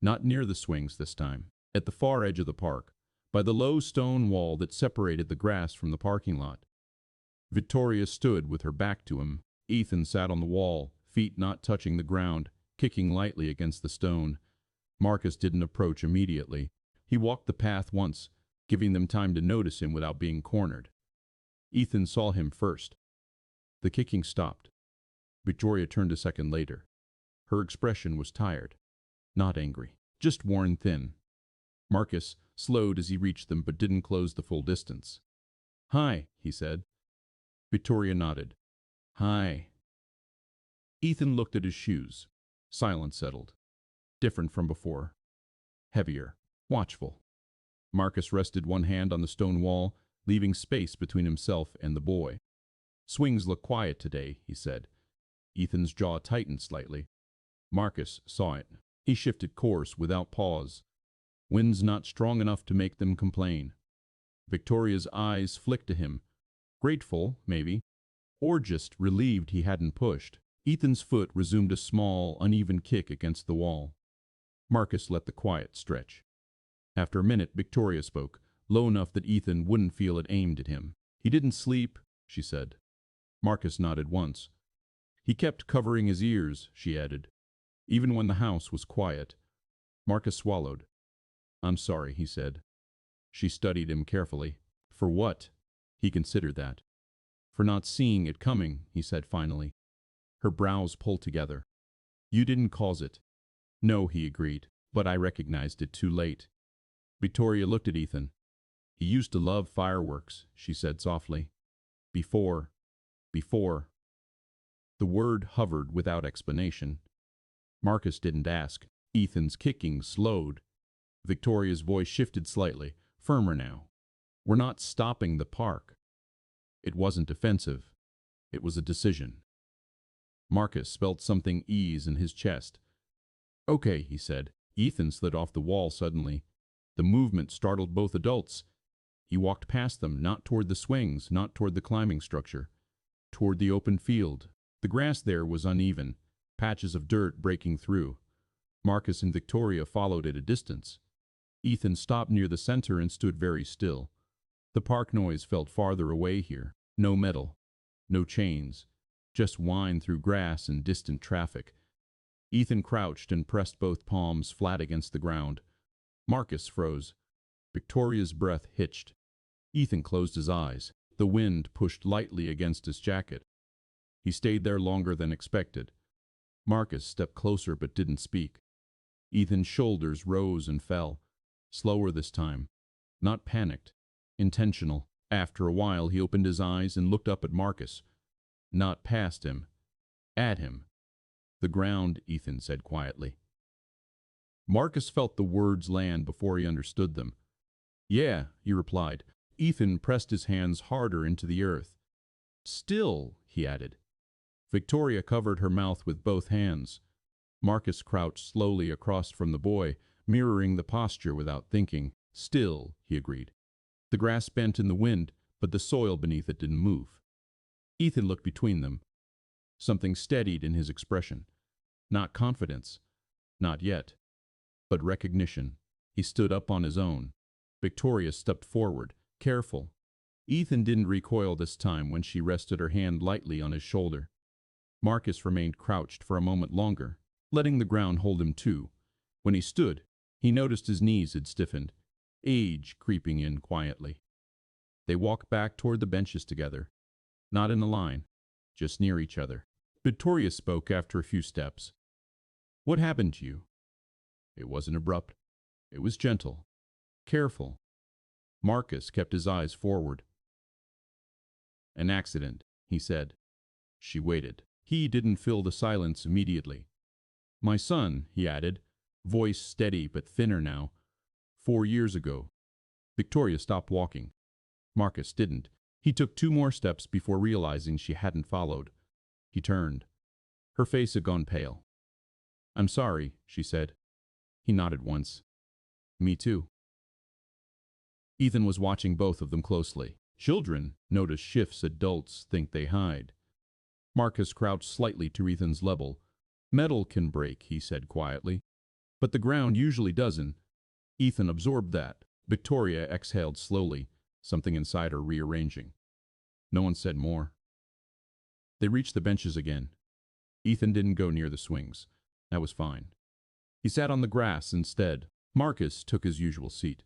Not near the swings this time. At the far edge of the park, by the low stone wall that separated the grass from the parking lot. Victoria stood with her back to him. Ethan sat on the wall, feet not touching the ground, kicking lightly against the stone. Marcus didn't approach immediately. He walked the path once, giving them time to notice him without being cornered. Ethan saw him first. The kicking stopped. Victoria turned a second later. Her expression was tired, not angry, just worn thin. Marcus slowed as he reached them but didn't close the full distance. "Hi," he said. Victoria nodded. "Hi." Ethan looked at his shoes. Silence settled. Different from before. Heavier. Watchful. Marcus rested one hand on the stone wall, leaving space between himself and the boy. "Swings look quiet today," he said. Ethan's jaw tightened slightly. Marcus saw it. He shifted course without pause. Wind's not strong enough to make them complain. Victoria's eyes flicked to him. Grateful, maybe, or just relieved he hadn't pushed. Ethan's foot resumed a small, uneven kick against the wall. Marcus let the quiet stretch. After a minute, Victoria spoke, low enough that Ethan wouldn't feel it aimed at him. "He didn't sleep," she said. Marcus nodded once. "He kept covering his ears," she added, "even when the house was quiet." Marcus swallowed. "I'm sorry," he said. She studied him carefully. "For what?" He considered that. "For not seeing it coming," he said finally. Her brows pulled together. "You didn't cause it." "No," he agreed, "but I recognized it too late." Victoria looked at Ethan. "He used to love fireworks," she said softly. Before. The word hovered without explanation. Marcus didn't ask. Ethan's kicking slowed. Victoria's voice shifted slightly, firmer now. "We're not stopping the park." It wasn't offensive. It was a decision. Marcus felt something ease in his chest. "Okay," he said. Ethan slid off the wall suddenly. The movement startled both adults. He walked past them, not toward the swings, not toward the climbing structure, toward the open field. The grass there was uneven, patches of dirt breaking through. Marcus and Victoria followed at a distance. Ethan stopped near the center and stood very still. The park noise felt farther away here. No metal, no chains, just whine through grass and distant traffic. Ethan crouched and pressed both palms flat against the ground. Marcus froze. Victoria's breath hitched. Ethan closed his eyes. The wind pushed lightly against his jacket. He stayed there longer than expected. Marcus stepped closer but didn't speak. Ethan's shoulders rose and fell, slower this time. Not panicked, intentional. After a while he opened his eyes and looked up at Marcus. Not past him. At him. "The ground," Ethan said quietly. Marcus felt the words land before he understood them. "Yeah," he replied. Ethan pressed his hands harder into the earth. "Still," he added. Victoria covered her mouth with both hands. Marcus crouched slowly across from the boy, mirroring the posture without thinking. "Still," he agreed. The grass bent in the wind, but the soil beneath it didn't move. Ethan looked between them. Something steadied in his expression. Not confidence. Not yet. But recognition. He stood up on his own. Victoria stepped forward, careful. Ethan didn't recoil this time when she rested her hand lightly on his shoulder. Marcus remained crouched for a moment longer, letting the ground hold him too. When he stood, he noticed his knees had stiffened, age creeping in quietly. They walked back toward the benches together, not in a line, just near each other. Victoria spoke after a few steps. "What happened to you?" It wasn't abrupt. It was gentle, careful. Marcus kept his eyes forward. "An accident," he said. She waited. He didn't fill the silence immediately. "My son," he added, voice steady but thinner now. 4 years ago." Victoria stopped walking. Marcus didn't. He took 2 more steps before realizing she hadn't followed. He turned. Her face had gone pale. "I'm sorry," she said. He nodded once. "Me too." Ethan was watching both of them closely. Children notice shifts adults think they hide. Marcus crouched slightly to Ethan's level. "Metal can break," he said quietly. "But the ground usually doesn't." Ethan absorbed that. Victoria exhaled slowly, something inside her rearranging. No one said more. They reached the benches again. Ethan didn't go near the swings. That was fine. He sat on the grass instead. Marcus took his usual seat.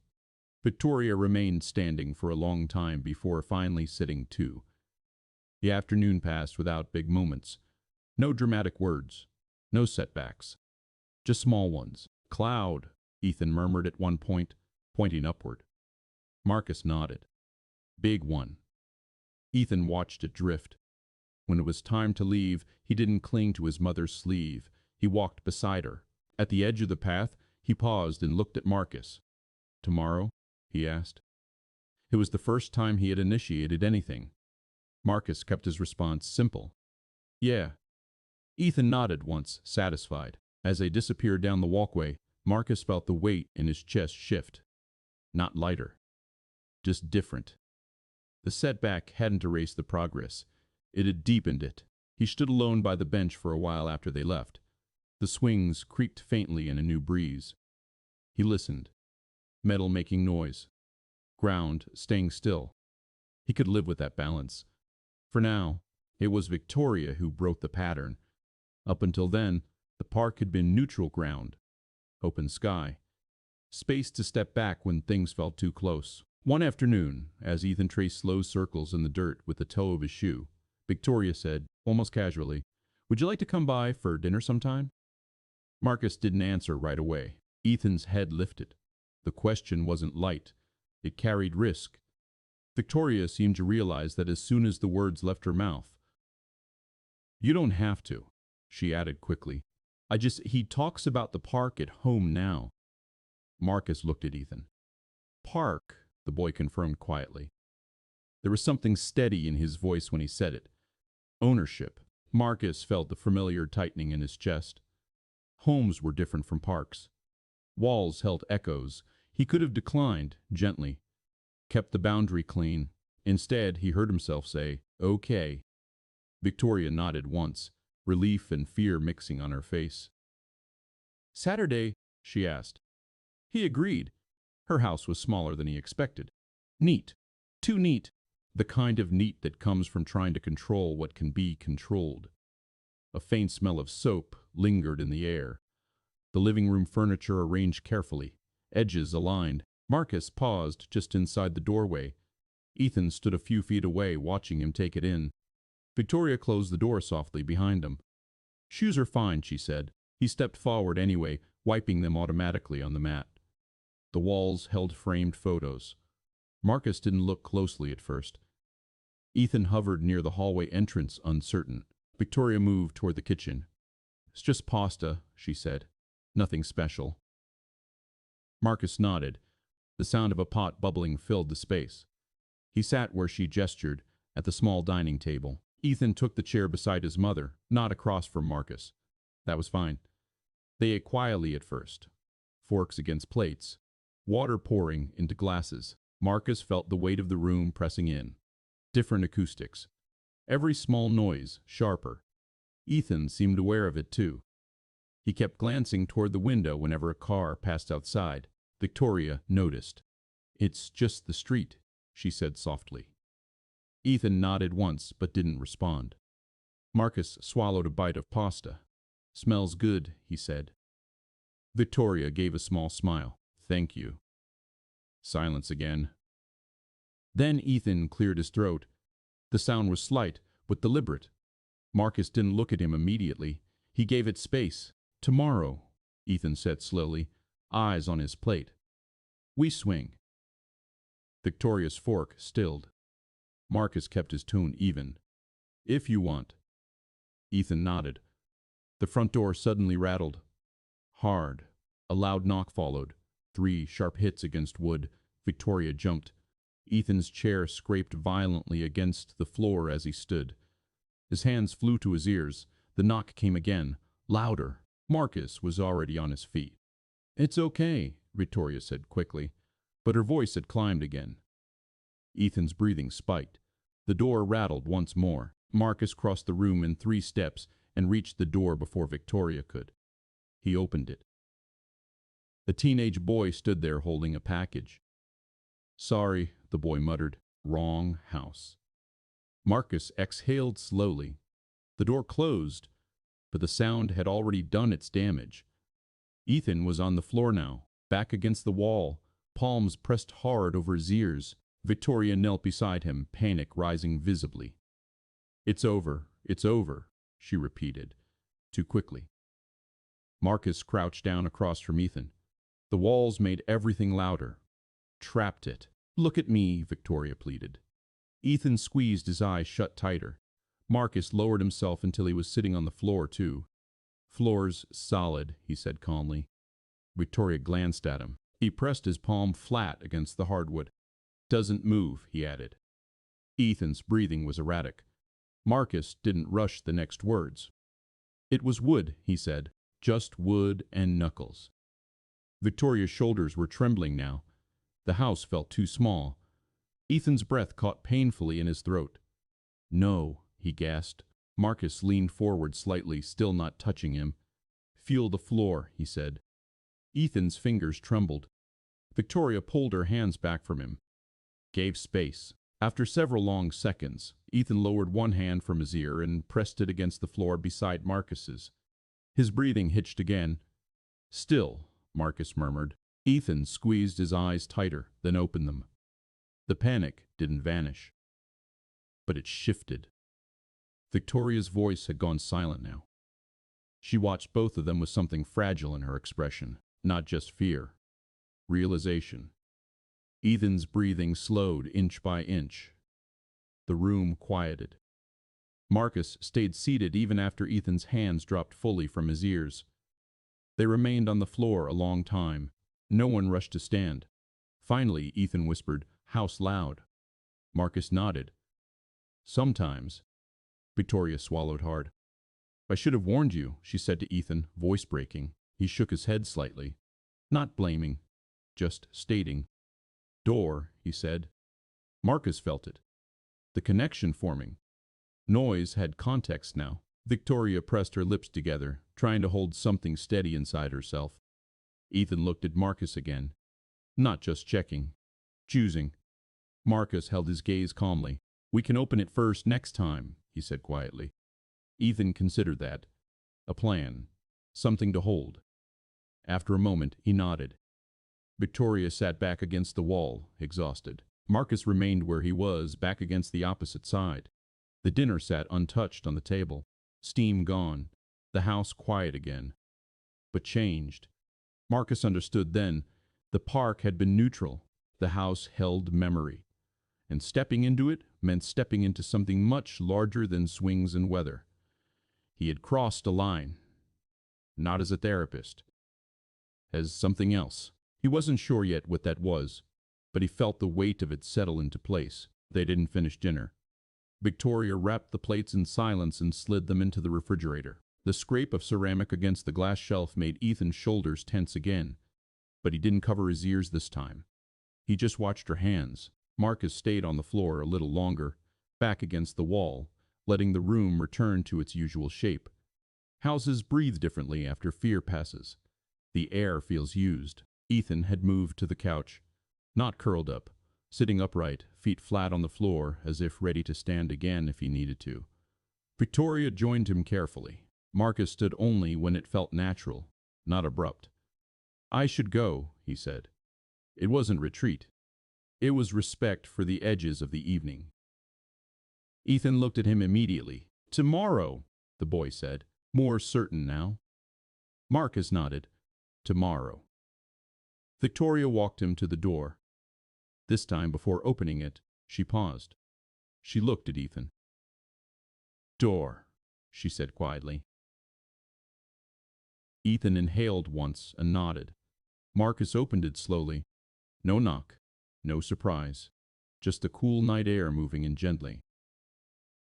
Victoria remained standing for a long time before finally sitting too. The afternoon passed without big moments. No dramatic words. No setbacks. Just small ones. "Cloud," Ethan murmured at one point, pointing upward. Marcus nodded. "Big one." Ethan watched it drift. When it was time to leave, he didn't cling to his mother's sleeve. He walked beside her. At the edge of the path, he paused and looked at Marcus. "Tomorrow?" he asked. It was the first time he had initiated anything. Marcus kept his response simple. "Yeah." Ethan nodded once, satisfied. As they disappeared down the walkway, Marcus felt the weight in his chest shift. Not lighter. Just different. The setback hadn't erased the progress. It had deepened it. He stood alone by the bench for a while after they left. The swings creaked faintly in a new breeze. He listened. Metal making noise. Ground staying still. He could live with that balance. For now, it was Victoria who broke the pattern. Up until then, the park had been neutral ground. Open sky. Space to step back when things felt too close. One afternoon, as Ethan traced slow circles in the dirt with the toe of his shoe, Victoria said, almost casually, "Would you like to come by for dinner sometime?" Marcus didn't answer right away. Ethan's head lifted. The question wasn't light. It carried risk. Victoria seemed to realize that as soon as the words left her mouth. "You don't have to," she added quickly. He talks about the park at home now." Marcus looked at Ethan. "Park," the boy confirmed quietly. There was something steady in his voice when he said it. Ownership. Marcus felt the familiar tightening in his chest. Homes were different from parks. Walls held echoes. He could have declined, gently. Kept the boundary clean. Instead, he heard himself say, "Okay." Victoria nodded once, relief and fear mixing on her face. "Saturday?" she asked. He agreed. Her house was smaller than he expected. Neat. Too neat. The kind of neat that comes from trying to control what can be controlled. A faint smell of soap lingered in the air. The living room furniture arranged carefully, edges aligned. Marcus paused just inside the doorway. Ethan stood a few feet away, watching him take it in. Victoria closed the door softly behind him. Shoes are fine, she said. He stepped forward anyway, wiping them automatically on the mat. The walls held framed photos. Marcus didn't look closely at first. Ethan hovered near the hallway entrance, uncertain. Victoria moved toward the kitchen. It's just pasta, she said. Nothing special. Marcus nodded. The sound of a pot bubbling filled the space. He sat where she gestured, at the small dining table. Ethan took the chair beside his mother, not across from Marcus. That was fine. They ate quietly at first. Forks against plates. Water pouring into glasses. Marcus felt the weight of the room pressing in. Different acoustics. Every small noise, sharper. Ethan seemed aware of it too. He kept glancing toward the window whenever a car passed outside. Victoria noticed. It's just the street, she said softly. Ethan nodded once but didn't respond. Marcus swallowed a bite of pasta. Smells good, he said. Victoria gave a small smile. Thank you. Silence again. Then Ethan cleared his throat. The sound was slight, but deliberate. Marcus didn't look at him immediately. He gave it space. Tomorrow, Ethan said slowly, eyes on his plate. We swing. Victoria's fork stilled. Marcus kept his tone even. If you want. Ethan nodded. The front door suddenly rattled. Hard. A loud knock followed. 3 sharp hits against wood. Victoria jumped. Ethan's chair scraped violently against the floor as he stood. His hands flew to his ears. The knock came again, louder. Marcus was already on his feet. It's okay, Victoria said quickly, but her voice had climbed again. Ethan's breathing spiked. The door rattled once more. Marcus crossed the room in 3 steps and reached the door before Victoria could. He opened it. A teenage boy stood there holding a package. Sorry, the boy muttered. Wrong house. Marcus exhaled slowly. The door closed, but the sound had already done its damage. Ethan was on the floor now, back against the wall, palms pressed hard over his ears. Victoria knelt beside him, panic rising visibly. It's over, she repeated, too quickly. Marcus crouched down across from Ethan. The walls made everything louder. Trapped it. Look at me, Victoria pleaded. Ethan squeezed his eyes shut tighter. Marcus lowered himself until he was sitting on the floor, too. Floor's solid, he said calmly. Victoria glanced at him. He pressed his palm flat against the hardwood. Doesn't move, he added. Ethan's breathing was erratic. Marcus didn't rush the next words. It was wood, he said. Just wood and knuckles. Victoria's shoulders were trembling now. The house felt too small. Ethan's breath caught painfully in his throat. No, he gasped. Marcus leaned forward slightly, still not touching him. Feel the floor, he said. Ethan's fingers trembled. Victoria pulled her hands back from him. Gave space. After several long seconds, Ethan lowered one hand from his ear and pressed it against the floor beside Marcus's. His breathing hitched again. Still, Marcus murmured. Ethan squeezed his eyes tighter, then opened them. The panic didn't vanish. But it shifted. Victoria's voice had gone silent now. She watched both of them with something fragile in her expression, not just fear. Realization. Ethan's breathing slowed inch by inch. The room quieted. Marcus stayed seated even after Ethan's hands dropped fully from his ears. They remained on the floor a long time. No one rushed to stand. Finally, Ethan whispered, "House loud." Marcus nodded. Sometimes. Victoria swallowed hard. I should have warned you, she said to Ethan, voice breaking. He shook his head slightly. Not blaming, just stating. Door, he said. Marcus felt it. The connection forming. Noise had context now. Victoria pressed her lips together, trying to hold something steady inside herself. Ethan looked at Marcus again. Not just checking. Choosing. Marcus held his gaze calmly. We can open it first next time, he said quietly. Ethan considered that. A plan. Something to hold. After a moment, he nodded. Victoria sat back against the wall, exhausted. Marcus remained where he was, back against the opposite side. The dinner sat untouched on the table. Steam gone. The house quiet again, but changed. Marcus understood then. The park had been neutral. The house held memory. And stepping into it meant stepping into something much larger than swings and weather. He had crossed a line, not as a therapist, as something else. He wasn't sure yet what that was, but he felt the weight of it settle into place. They didn't finish dinner. Victoria wrapped the plates in silence and slid them into the refrigerator. The scrape of ceramic against the glass shelf made Ethan's shoulders tense again, but he didn't cover his ears this time. He just watched her hands. Marcus stayed on the floor a little longer, back against the wall, letting the room return to its usual shape. Houses breathe differently after fear passes. The air feels used. Ethan had moved to the couch, not curled up, sitting upright, feet flat on the floor, as if ready to stand again if he needed to. Victoria joined him carefully. Marcus stood only when it felt natural, not abrupt. "I should go," he said. It wasn't retreat. It was respect for the edges of the evening. Ethan looked at him immediately. "Tomorrow," the boy said, more certain now. Marcus nodded. "Tomorrow." Victoria walked him to the door. This time, before opening it, she paused. She looked at Ethan. "Door," she said quietly. Ethan inhaled once and nodded. Marcus opened it slowly. No knock, no surprise, just the cool night air moving in gently.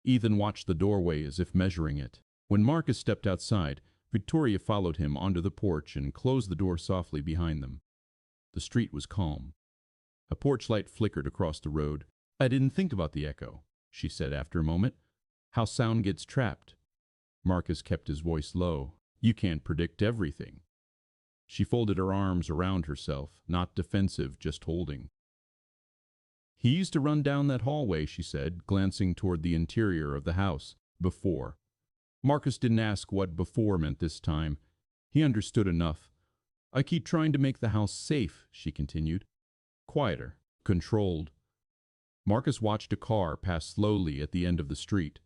Ethan watched the doorway as if measuring it. When Marcus stepped outside, Victoria followed him onto the porch and closed the door softly behind them. The street was calm. A porch light flickered across the road. "I didn't think about the echo," she said after a moment. "How sound gets trapped." Marcus kept his voice low. "You can't predict everything." She folded her arms around herself, not defensive, just holding. "He used to run down that hallway," she said, glancing toward the interior of the house. "Before." Marcus didn't ask what before meant this time. He understood enough. "I keep trying to make the house safe," she continued. Quieter, controlled. Marcus watched a car pass slowly at the end of the street.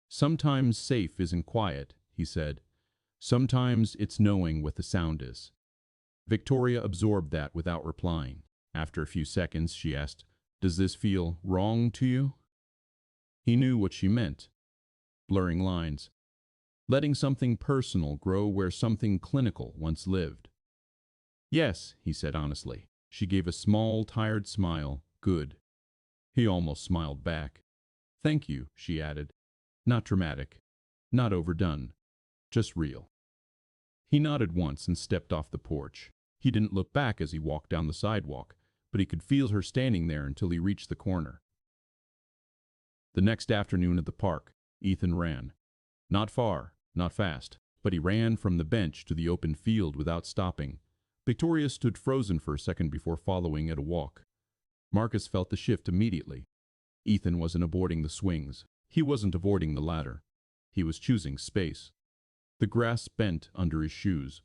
"Sometimes safe isn't quiet," he said. "Sometimes it's knowing what the sound is." Victoria absorbed that without replying. After a few seconds, she asked, "Does this feel wrong to you?" He knew what she meant. Blurring lines. Letting something personal grow where something clinical once lived. "Yes," he said honestly. She gave a small, tired smile. "Good." He almost smiled back. "Thank you," she added. "Not dramatic. Not overdone. Just real." He nodded once and stepped off the porch. He didn't look back as he walked down the sidewalk, but he could feel her standing there until he reached the corner. The next afternoon at the park, Ethan ran. Not far, not fast, but he ran from the bench to the open field without stopping. Victoria stood frozen for a second before following at a walk. Marcus felt the shift immediately. Ethan wasn't avoiding the swings. He wasn't avoiding the ladder. He was choosing space. The grass bent under his shoes.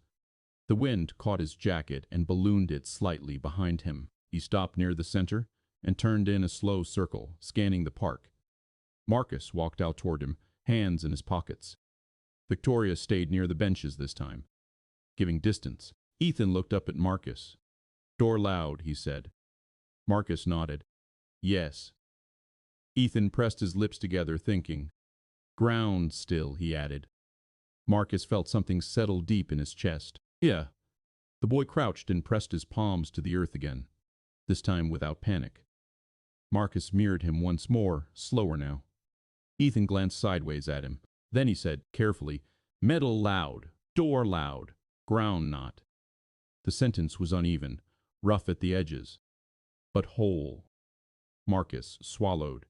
The wind caught his jacket and ballooned it slightly behind him. He stopped near the center and turned in a slow circle, scanning the park. Marcus walked out toward him, hands in his pockets. Victoria stayed near the benches this time, giving distance. Ethan looked up at Marcus. "Door loud," he said. Marcus nodded. "Yes." Ethan pressed his lips together, thinking. "Ground still," he added. Marcus felt something settle deep in his chest. "Yeah." The boy crouched and pressed his palms to the earth again, this time without panic. Marcus mirrored him once more, slower now. Ethan glanced sideways at him. Then he said, carefully, "Metal loud, door loud, ground not." The sentence was uneven, rough at the edges, but whole. Marcus swallowed.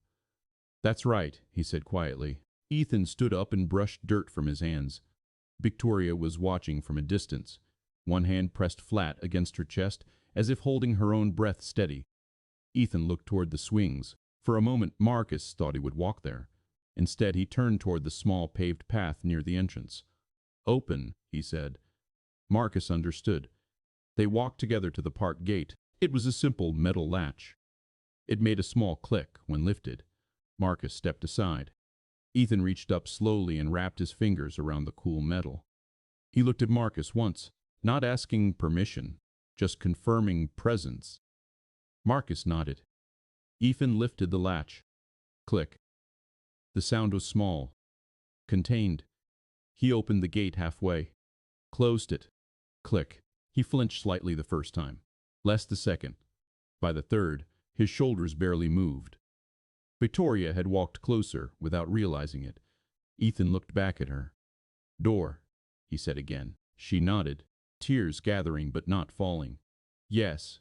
"That's right," he said quietly. Ethan stood up and brushed dirt from his hands. Victoria was watching from a distance, one hand pressed flat against her chest, as if holding her own breath steady. Ethan looked toward the swings. For a moment Marcus thought he would walk there. Instead he turned toward the small paved path near the entrance. "Open," he said. Marcus understood. They walked together to the park gate. It was a simple metal latch. It made a small click when lifted. Marcus stepped aside. Ethan reached up slowly and wrapped his fingers around the cool metal. He looked at Marcus once, not asking permission, just confirming presence. Marcus nodded. Ethan lifted the latch. Click. The sound was small, contained. He opened the gate halfway, closed it. Click. He flinched slightly the first time, less the second. By the third, his shoulders barely moved. Victoria had walked closer without realizing it. Ethan looked back at her. Door, he said again. She nodded, tears gathering but not falling. Yes.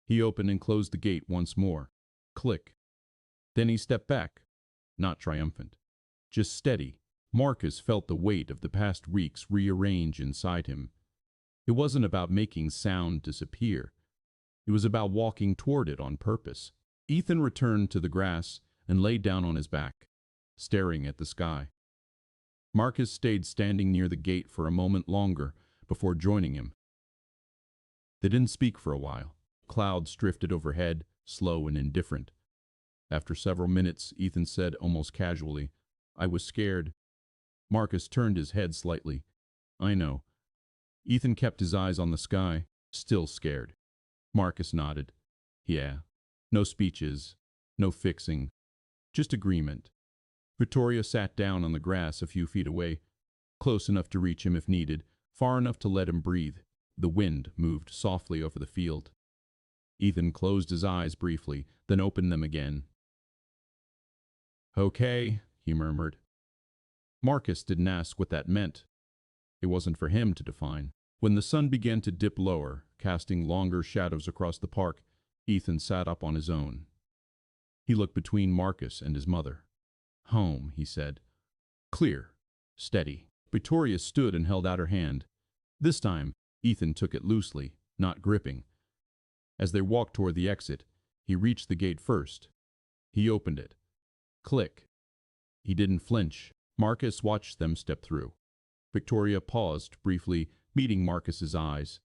He opened and closed the gate once more. Click. Then he stepped back, not triumphant, just steady. Marcus felt the weight of the past weeks rearrange inside him. It wasn't about making sound disappear. It was about walking toward it on purpose. Ethan returned to the grass and lay down on his back, staring at the sky. Marcus stayed standing near the gate for a moment longer before joining him. They didn't speak for a while. Clouds drifted overhead, slow and indifferent. After several minutes, Ethan said almost casually, "I was scared." Marcus turned his head slightly. "I know." Ethan kept his eyes on the sky, still scared. Marcus nodded. "Yeah. No speeches, no fixing, just agreement." Victoria sat down on the grass a few feet away, close enough to reach him if needed, far enough to let him breathe. The wind moved softly over the field. Ethan closed his eyes briefly, then opened them again. "Okay," he murmured. Marcus didn't ask what that meant. It wasn't for him to define. When the sun began to dip lower, casting longer shadows across the park, Ethan sat up on his own. He looked between Marcus and his mother. "Home," he said. "Clear. Steady." Victoria stood and held out her hand. This time, Ethan took it loosely, not gripping. As they walked toward the exit, he reached the gate first. He opened it. Click. He didn't flinch. Marcus watched them step through. Victoria paused briefly, meeting Marcus's eyes.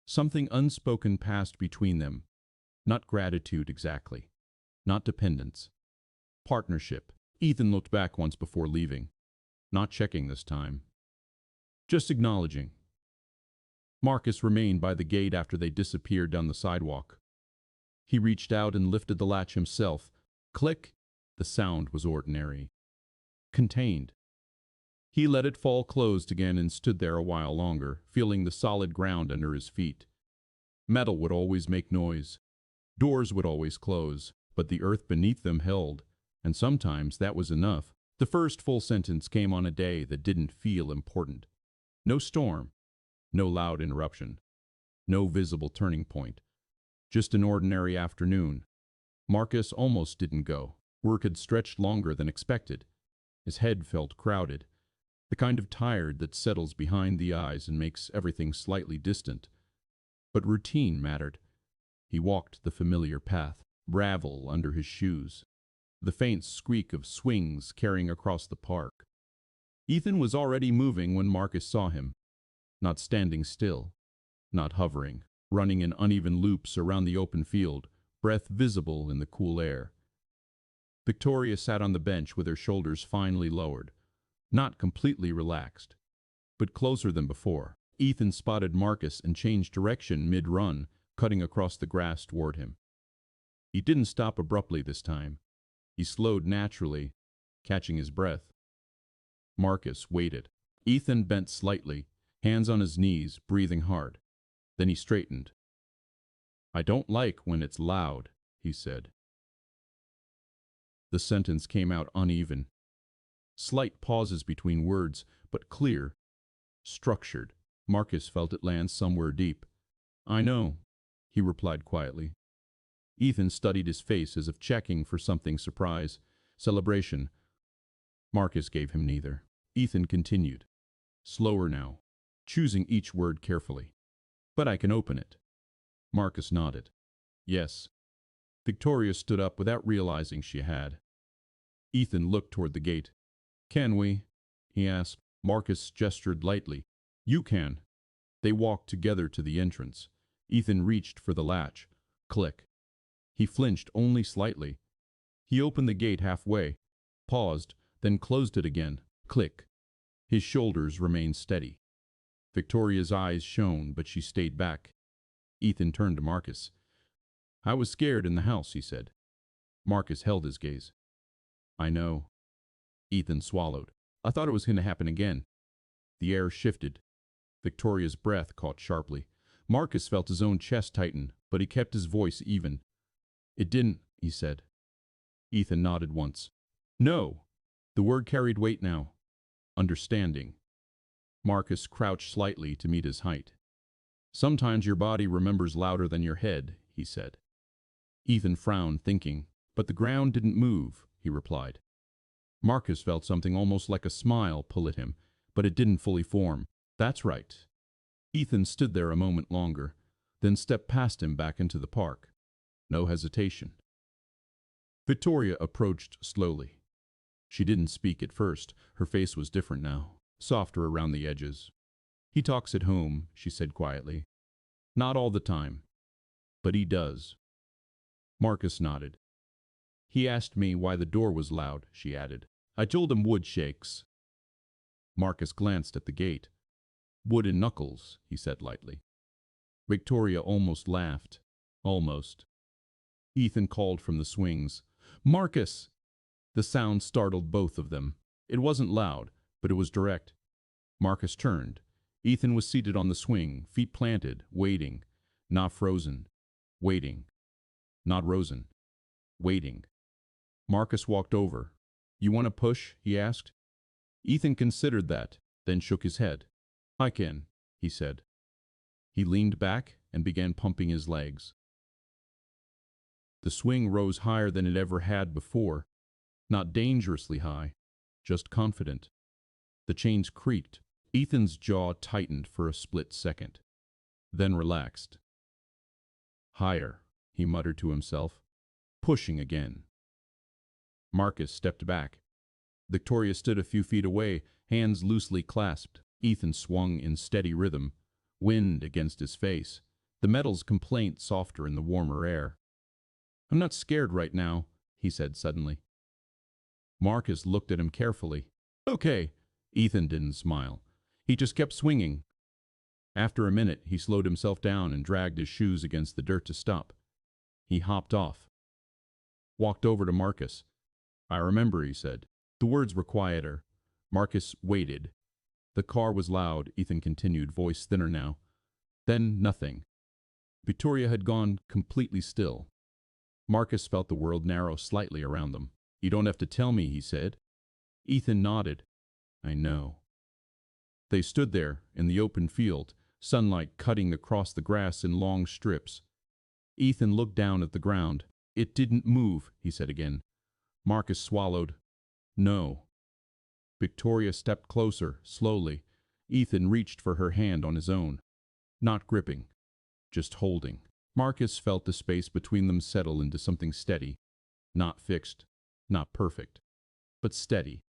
Something unspoken passed between them. Not gratitude exactly. Not dependence. Partnership. Ethan looked back once before leaving. Not checking this time. Just acknowledging. Marcus remained by the gate after they disappeared down the sidewalk. He reached out and lifted the latch himself. Click. The sound was ordinary. Contained. He let it fall closed again and stood there a while longer, feeling the solid ground under his feet. Metal would always make noise. Doors would always close, but the earth beneath them held, and sometimes that was enough. The first full sentence came on a day that didn't feel important. No storm, no loud interruption, no visible turning point. Just an ordinary afternoon. Marcus almost didn't go. Work had stretched longer than expected. His head felt crowded, the kind of tired that settles behind the eyes and makes everything slightly distant. But routine mattered. He walked the familiar path, gravel under his shoes, the faint squeak of swings carrying across the park. Ethan was already moving when Marcus saw him, not standing still, not hovering, running in uneven loops around the open field, breath visible in the cool air. Victoria sat on the bench with her shoulders finely lowered, not completely relaxed, but closer than before. Ethan spotted Marcus and changed direction mid-run, cutting across the grass toward him. He didn't stop abruptly this time. He slowed naturally, catching his breath. Marcus waited. Ethan bent slightly, hands on his knees, breathing hard. Then he straightened. "I don't like when it's loud," he said. The sentence came out uneven. Slight pauses between words, but clear, structured. Marcus felt it land somewhere deep. "I know," he replied quietly. Ethan studied his face as if checking for something surprise, celebration. Marcus gave him neither. Ethan continued, slower now, choosing each word carefully. "But I can open it." Marcus nodded. "Yes." Victoria stood up without realizing she had. Ethan looked toward the gate. "Can we?" he asked. Marcus gestured lightly. "You can." They walked together to the entrance. Ethan reached for the latch. Click. He flinched only slightly. He opened the gate halfway, paused, then closed it again. Click. His shoulders remained steady. Victoria's eyes shone, but she stayed back. Ethan turned to Marcus. "I was scared in the house," he said. Marcus held his gaze. "I know." Ethan swallowed. "I thought it was going to happen again." The air shifted. Victoria's breath caught sharply. Marcus felt his own chest tighten, but he kept his voice even. "It didn't," he said. Ethan nodded once. "No." The word carried weight now. Understanding. Marcus crouched slightly to meet his height. "Sometimes your body remembers louder than your head," he said. Ethan frowned, thinking. "But the ground didn't move," he replied. Marcus felt something almost like a smile pull at him, but it didn't fully form. "That's right." Ethan stood there a moment longer, then stepped past him back into the park. No hesitation. Victoria approached slowly. She didn't speak at first. Her face was different now, softer around the edges. "He talks at home," she said quietly. "Not all the time, but he does." Marcus nodded. "He asked me why the door was loud," she added. "I told him wood shakes." Marcus glanced at the gate. "Wooden knuckles," he said lightly. Victoria almost laughed. Almost. Ethan called from the swings. "Marcus!" The sound startled both of them. It wasn't loud, but it was direct. Marcus turned. Ethan was seated on the swing, feet planted, waiting. Not frozen. Waiting. Not rosen. Waiting. Marcus walked over. "You want to push?" he asked. Ethan considered that, then shook his head. "I can," he said. He leaned back and began pumping his legs. The swing rose higher than it ever had before. Not dangerously high, just confident. The chains creaked. Ethan's jaw tightened for a split second, then relaxed. "Higher," he muttered to himself, pushing again. Marcus stepped back. Victoria stood a few feet away, hands loosely clasped. Ethan swung in steady rhythm, wind against his face, the metal's complaint softer in the warmer air. "I'm not scared right now," he said suddenly. Marcus looked at him carefully. "Okay." Ethan didn't smile. He just kept swinging. After a minute, he slowed himself down and dragged his shoes against the dirt to stop. He hopped off. Walked over to Marcus. "I remember," he said. The words were quieter. Marcus waited. The car was loud, Ethan continued, voice thinner now. Then nothing. Victoria had gone completely still. Marcus felt the world narrow slightly around them. "You don't have to tell me," he said. Ethan nodded. "I know." They stood there, in the open field, sunlight cutting across the grass in long strips. Ethan looked down at the ground. "It didn't move," he said again. Marcus swallowed. "No." Victoria stepped closer, slowly. Ethan reached for her hand on his own. Not gripping, just holding. Marcus felt the space between them settle into something steady. Not fixed, not perfect, but steady.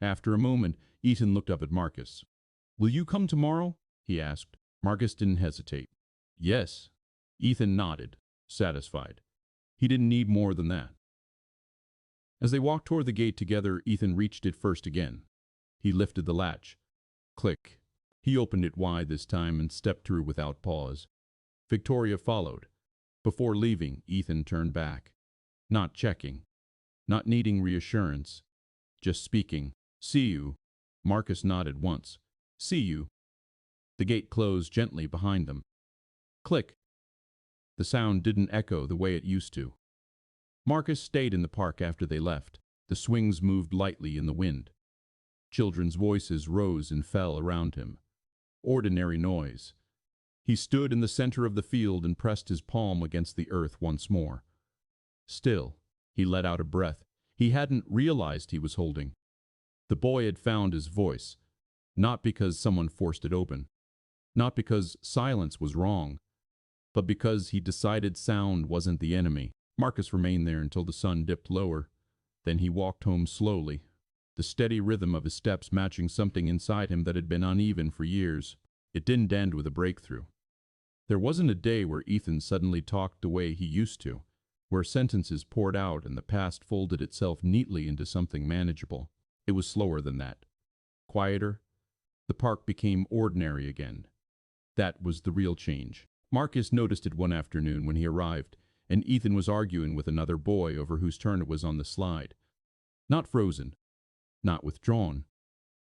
After a moment, Ethan looked up at Marcus. "Will you come tomorrow?" he asked. Marcus didn't hesitate. "Yes." Ethan nodded, satisfied. He didn't need more than that. As they walked toward the gate together, Ethan reached it first again. He lifted the latch. Click. He opened it wide this time and stepped through without pause. Victoria followed. Before leaving, Ethan turned back. Not checking. Not needing reassurance. Just speaking. "See you." Marcus nodded once. "See you." The gate closed gently behind them. Click. The sound didn't echo the way it used to. Marcus stayed in the park after they left. The swings moved lightly in the wind. Children's voices rose and fell around him. Ordinary noise. He stood in the center of the field and pressed his palm against the earth once more. Still, he let out a breath he hadn't realized he was holding. The boy had found his voice, not because someone forced it open, not because silence was wrong, but because he decided sound wasn't the enemy. Marcus remained there until the sun dipped lower. Then he walked home slowly, the steady rhythm of his steps matching something inside him that had been uneven for years. It didn't end with a breakthrough. There wasn't a day where Ethan suddenly talked the way he used to, where sentences poured out and the past folded itself neatly into something manageable. It was slower than that. Quieter. The park became ordinary again. That was the real change. Marcus noticed it one afternoon when he arrived, and Ethan was arguing with another boy over whose turn it was on the slide. Not frozen. Not withdrawn.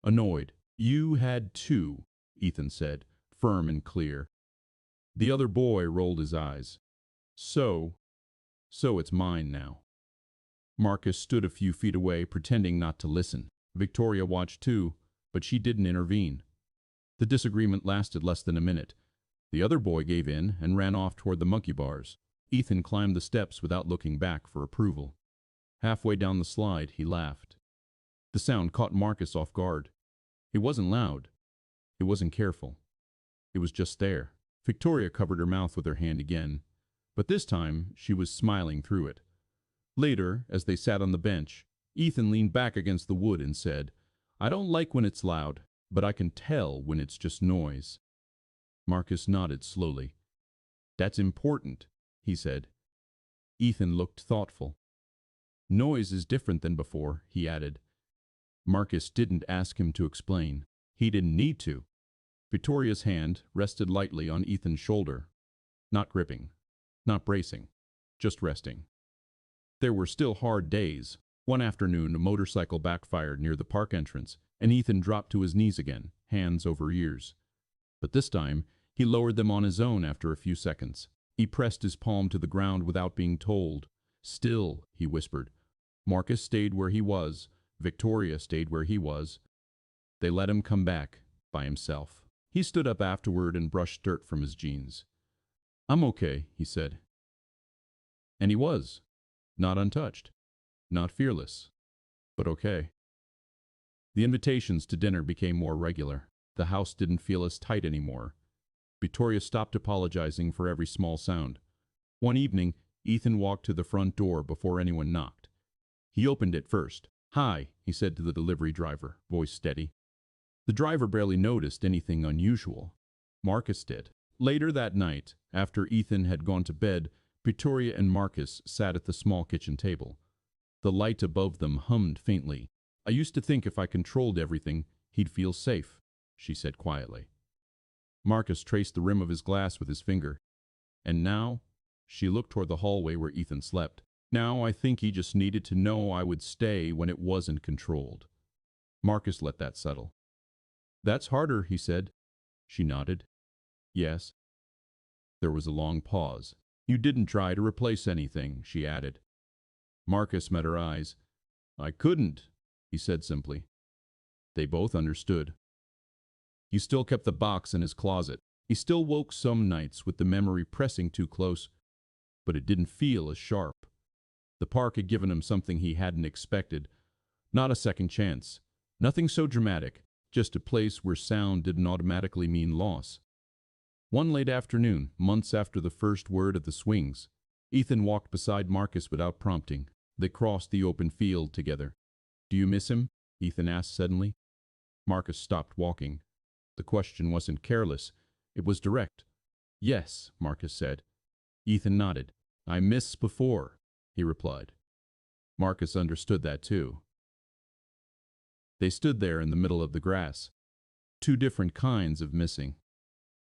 Annoyed. "You had two," Ethan said, firm and clear. The other boy rolled his eyes. So it's mine now." Marcus stood a few feet away, pretending not to listen. Victoria watched too, but she didn't intervene. The disagreement lasted less than a minute. The other boy gave in and ran off toward the monkey bars. Ethan climbed the steps without looking back for approval. Halfway down the slide, he laughed. The sound caught Marcus off guard. It wasn't loud. It wasn't careful. It was just there. Victoria covered her mouth with her hand again, but this time she was smiling through it. Later, as they sat on the bench, Ethan leaned back against the wood and said, "I don't like when it's loud, but I can tell when it's just noise." Marcus nodded slowly. "That's important," he said. Ethan looked thoughtful. "Noise is different than before," he added. Marcus didn't ask him to explain. He didn't need to. Victoria's hand rested lightly on Ethan's shoulder. Not gripping. Not bracing. Just resting. There were still hard days. One afternoon, a motorcycle backfired near the park entrance, and Ethan dropped to his knees again, hands over ears. But this time, he lowered them on his own after a few seconds. He pressed his palm to the ground without being told. "Still," he whispered. Marcus stayed where he was. Victoria stayed where he was. They let him come back, by himself. He stood up afterward and brushed dirt from his jeans. "I'm okay," he said. And he was. Not untouched. Not fearless. But okay. The invitations to dinner became more regular. The house didn't feel as tight anymore. Victoria stopped apologizing for every small sound. One evening, Ethan walked to the front door before anyone knocked. He opened it first. "Hi," he said to the delivery driver, voice steady. The driver barely noticed anything unusual. Marcus did. Later that night, after Ethan had gone to bed, Victoria and Marcus sat at the small kitchen table. The light above them hummed faintly. "I used to think if I controlled everything, he'd feel safe," she said quietly. Marcus traced the rim of his glass with his finger. "And now," she looked toward the hallway where Ethan slept, "now I think he just needed to know I would stay when it wasn't controlled." Marcus let that settle. "That's harder," he said. She nodded. "Yes." There was a long pause. "You didn't try to replace anything," she added. Marcus met her eyes. "I couldn't," he said simply. They both understood. He still kept the box in his closet. He still woke some nights with the memory pressing too close, but it didn't feel as sharp. The park had given him something he hadn't expected. Not a second chance. Nothing so dramatic, just a place where sound didn't automatically mean loss. One late afternoon, months after the first word of the swings, Ethan walked beside Marcus without prompting. They crossed the open field together. "Do you miss him?" Ethan asked suddenly. Marcus stopped walking. The question wasn't careless. It was direct. "Yes," Marcus said. Ethan nodded. "I miss before," he replied. Marcus understood that too. They stood there in the middle of the grass. Two different kinds of missing.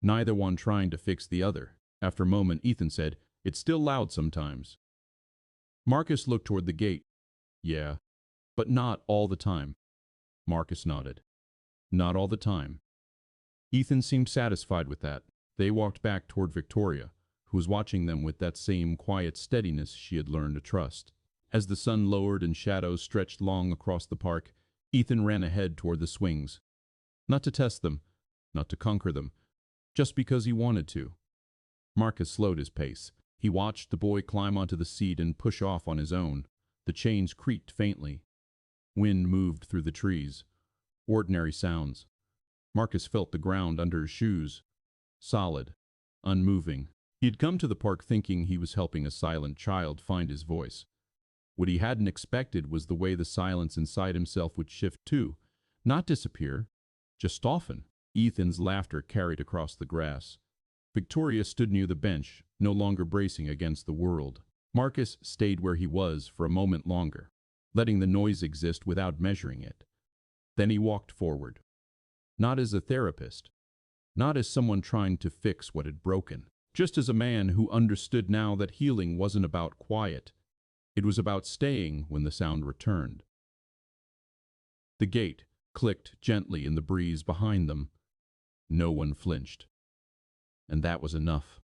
Neither one trying to fix the other. After a moment, Ethan said, "It's still loud sometimes." Marcus looked toward the gate. "Yeah, but not all the time." Marcus nodded. "Not all the time." Ethan seemed satisfied with that. They walked back toward Victoria, who was watching them with that same quiet steadiness she had learned to trust. As the sun lowered and shadows stretched long across the park, Ethan ran ahead toward the swings. Not to test them, not to conquer them, just because he wanted to. Marcus slowed his pace. He watched the boy climb onto the seat and push off on his own. The chains creaked faintly. Wind moved through the trees. Ordinary sounds. Marcus felt the ground under his shoes. Solid. Unmoving. He had come to the park thinking he was helping a silent child find his voice. What he hadn't expected was the way the silence inside himself would shift too. Not disappear, just soften. Ethan's laughter carried across the grass. Victoria stood near the bench, no longer bracing against the world. Marcus stayed where he was for a moment longer, letting the noise exist without measuring it. Then he walked forward. Not as a therapist, not as someone trying to fix what had broken, just as a man who understood now that healing wasn't about quiet. It was about staying when the sound returned. The gate clicked gently in the breeze behind them. No one flinched. And that was enough.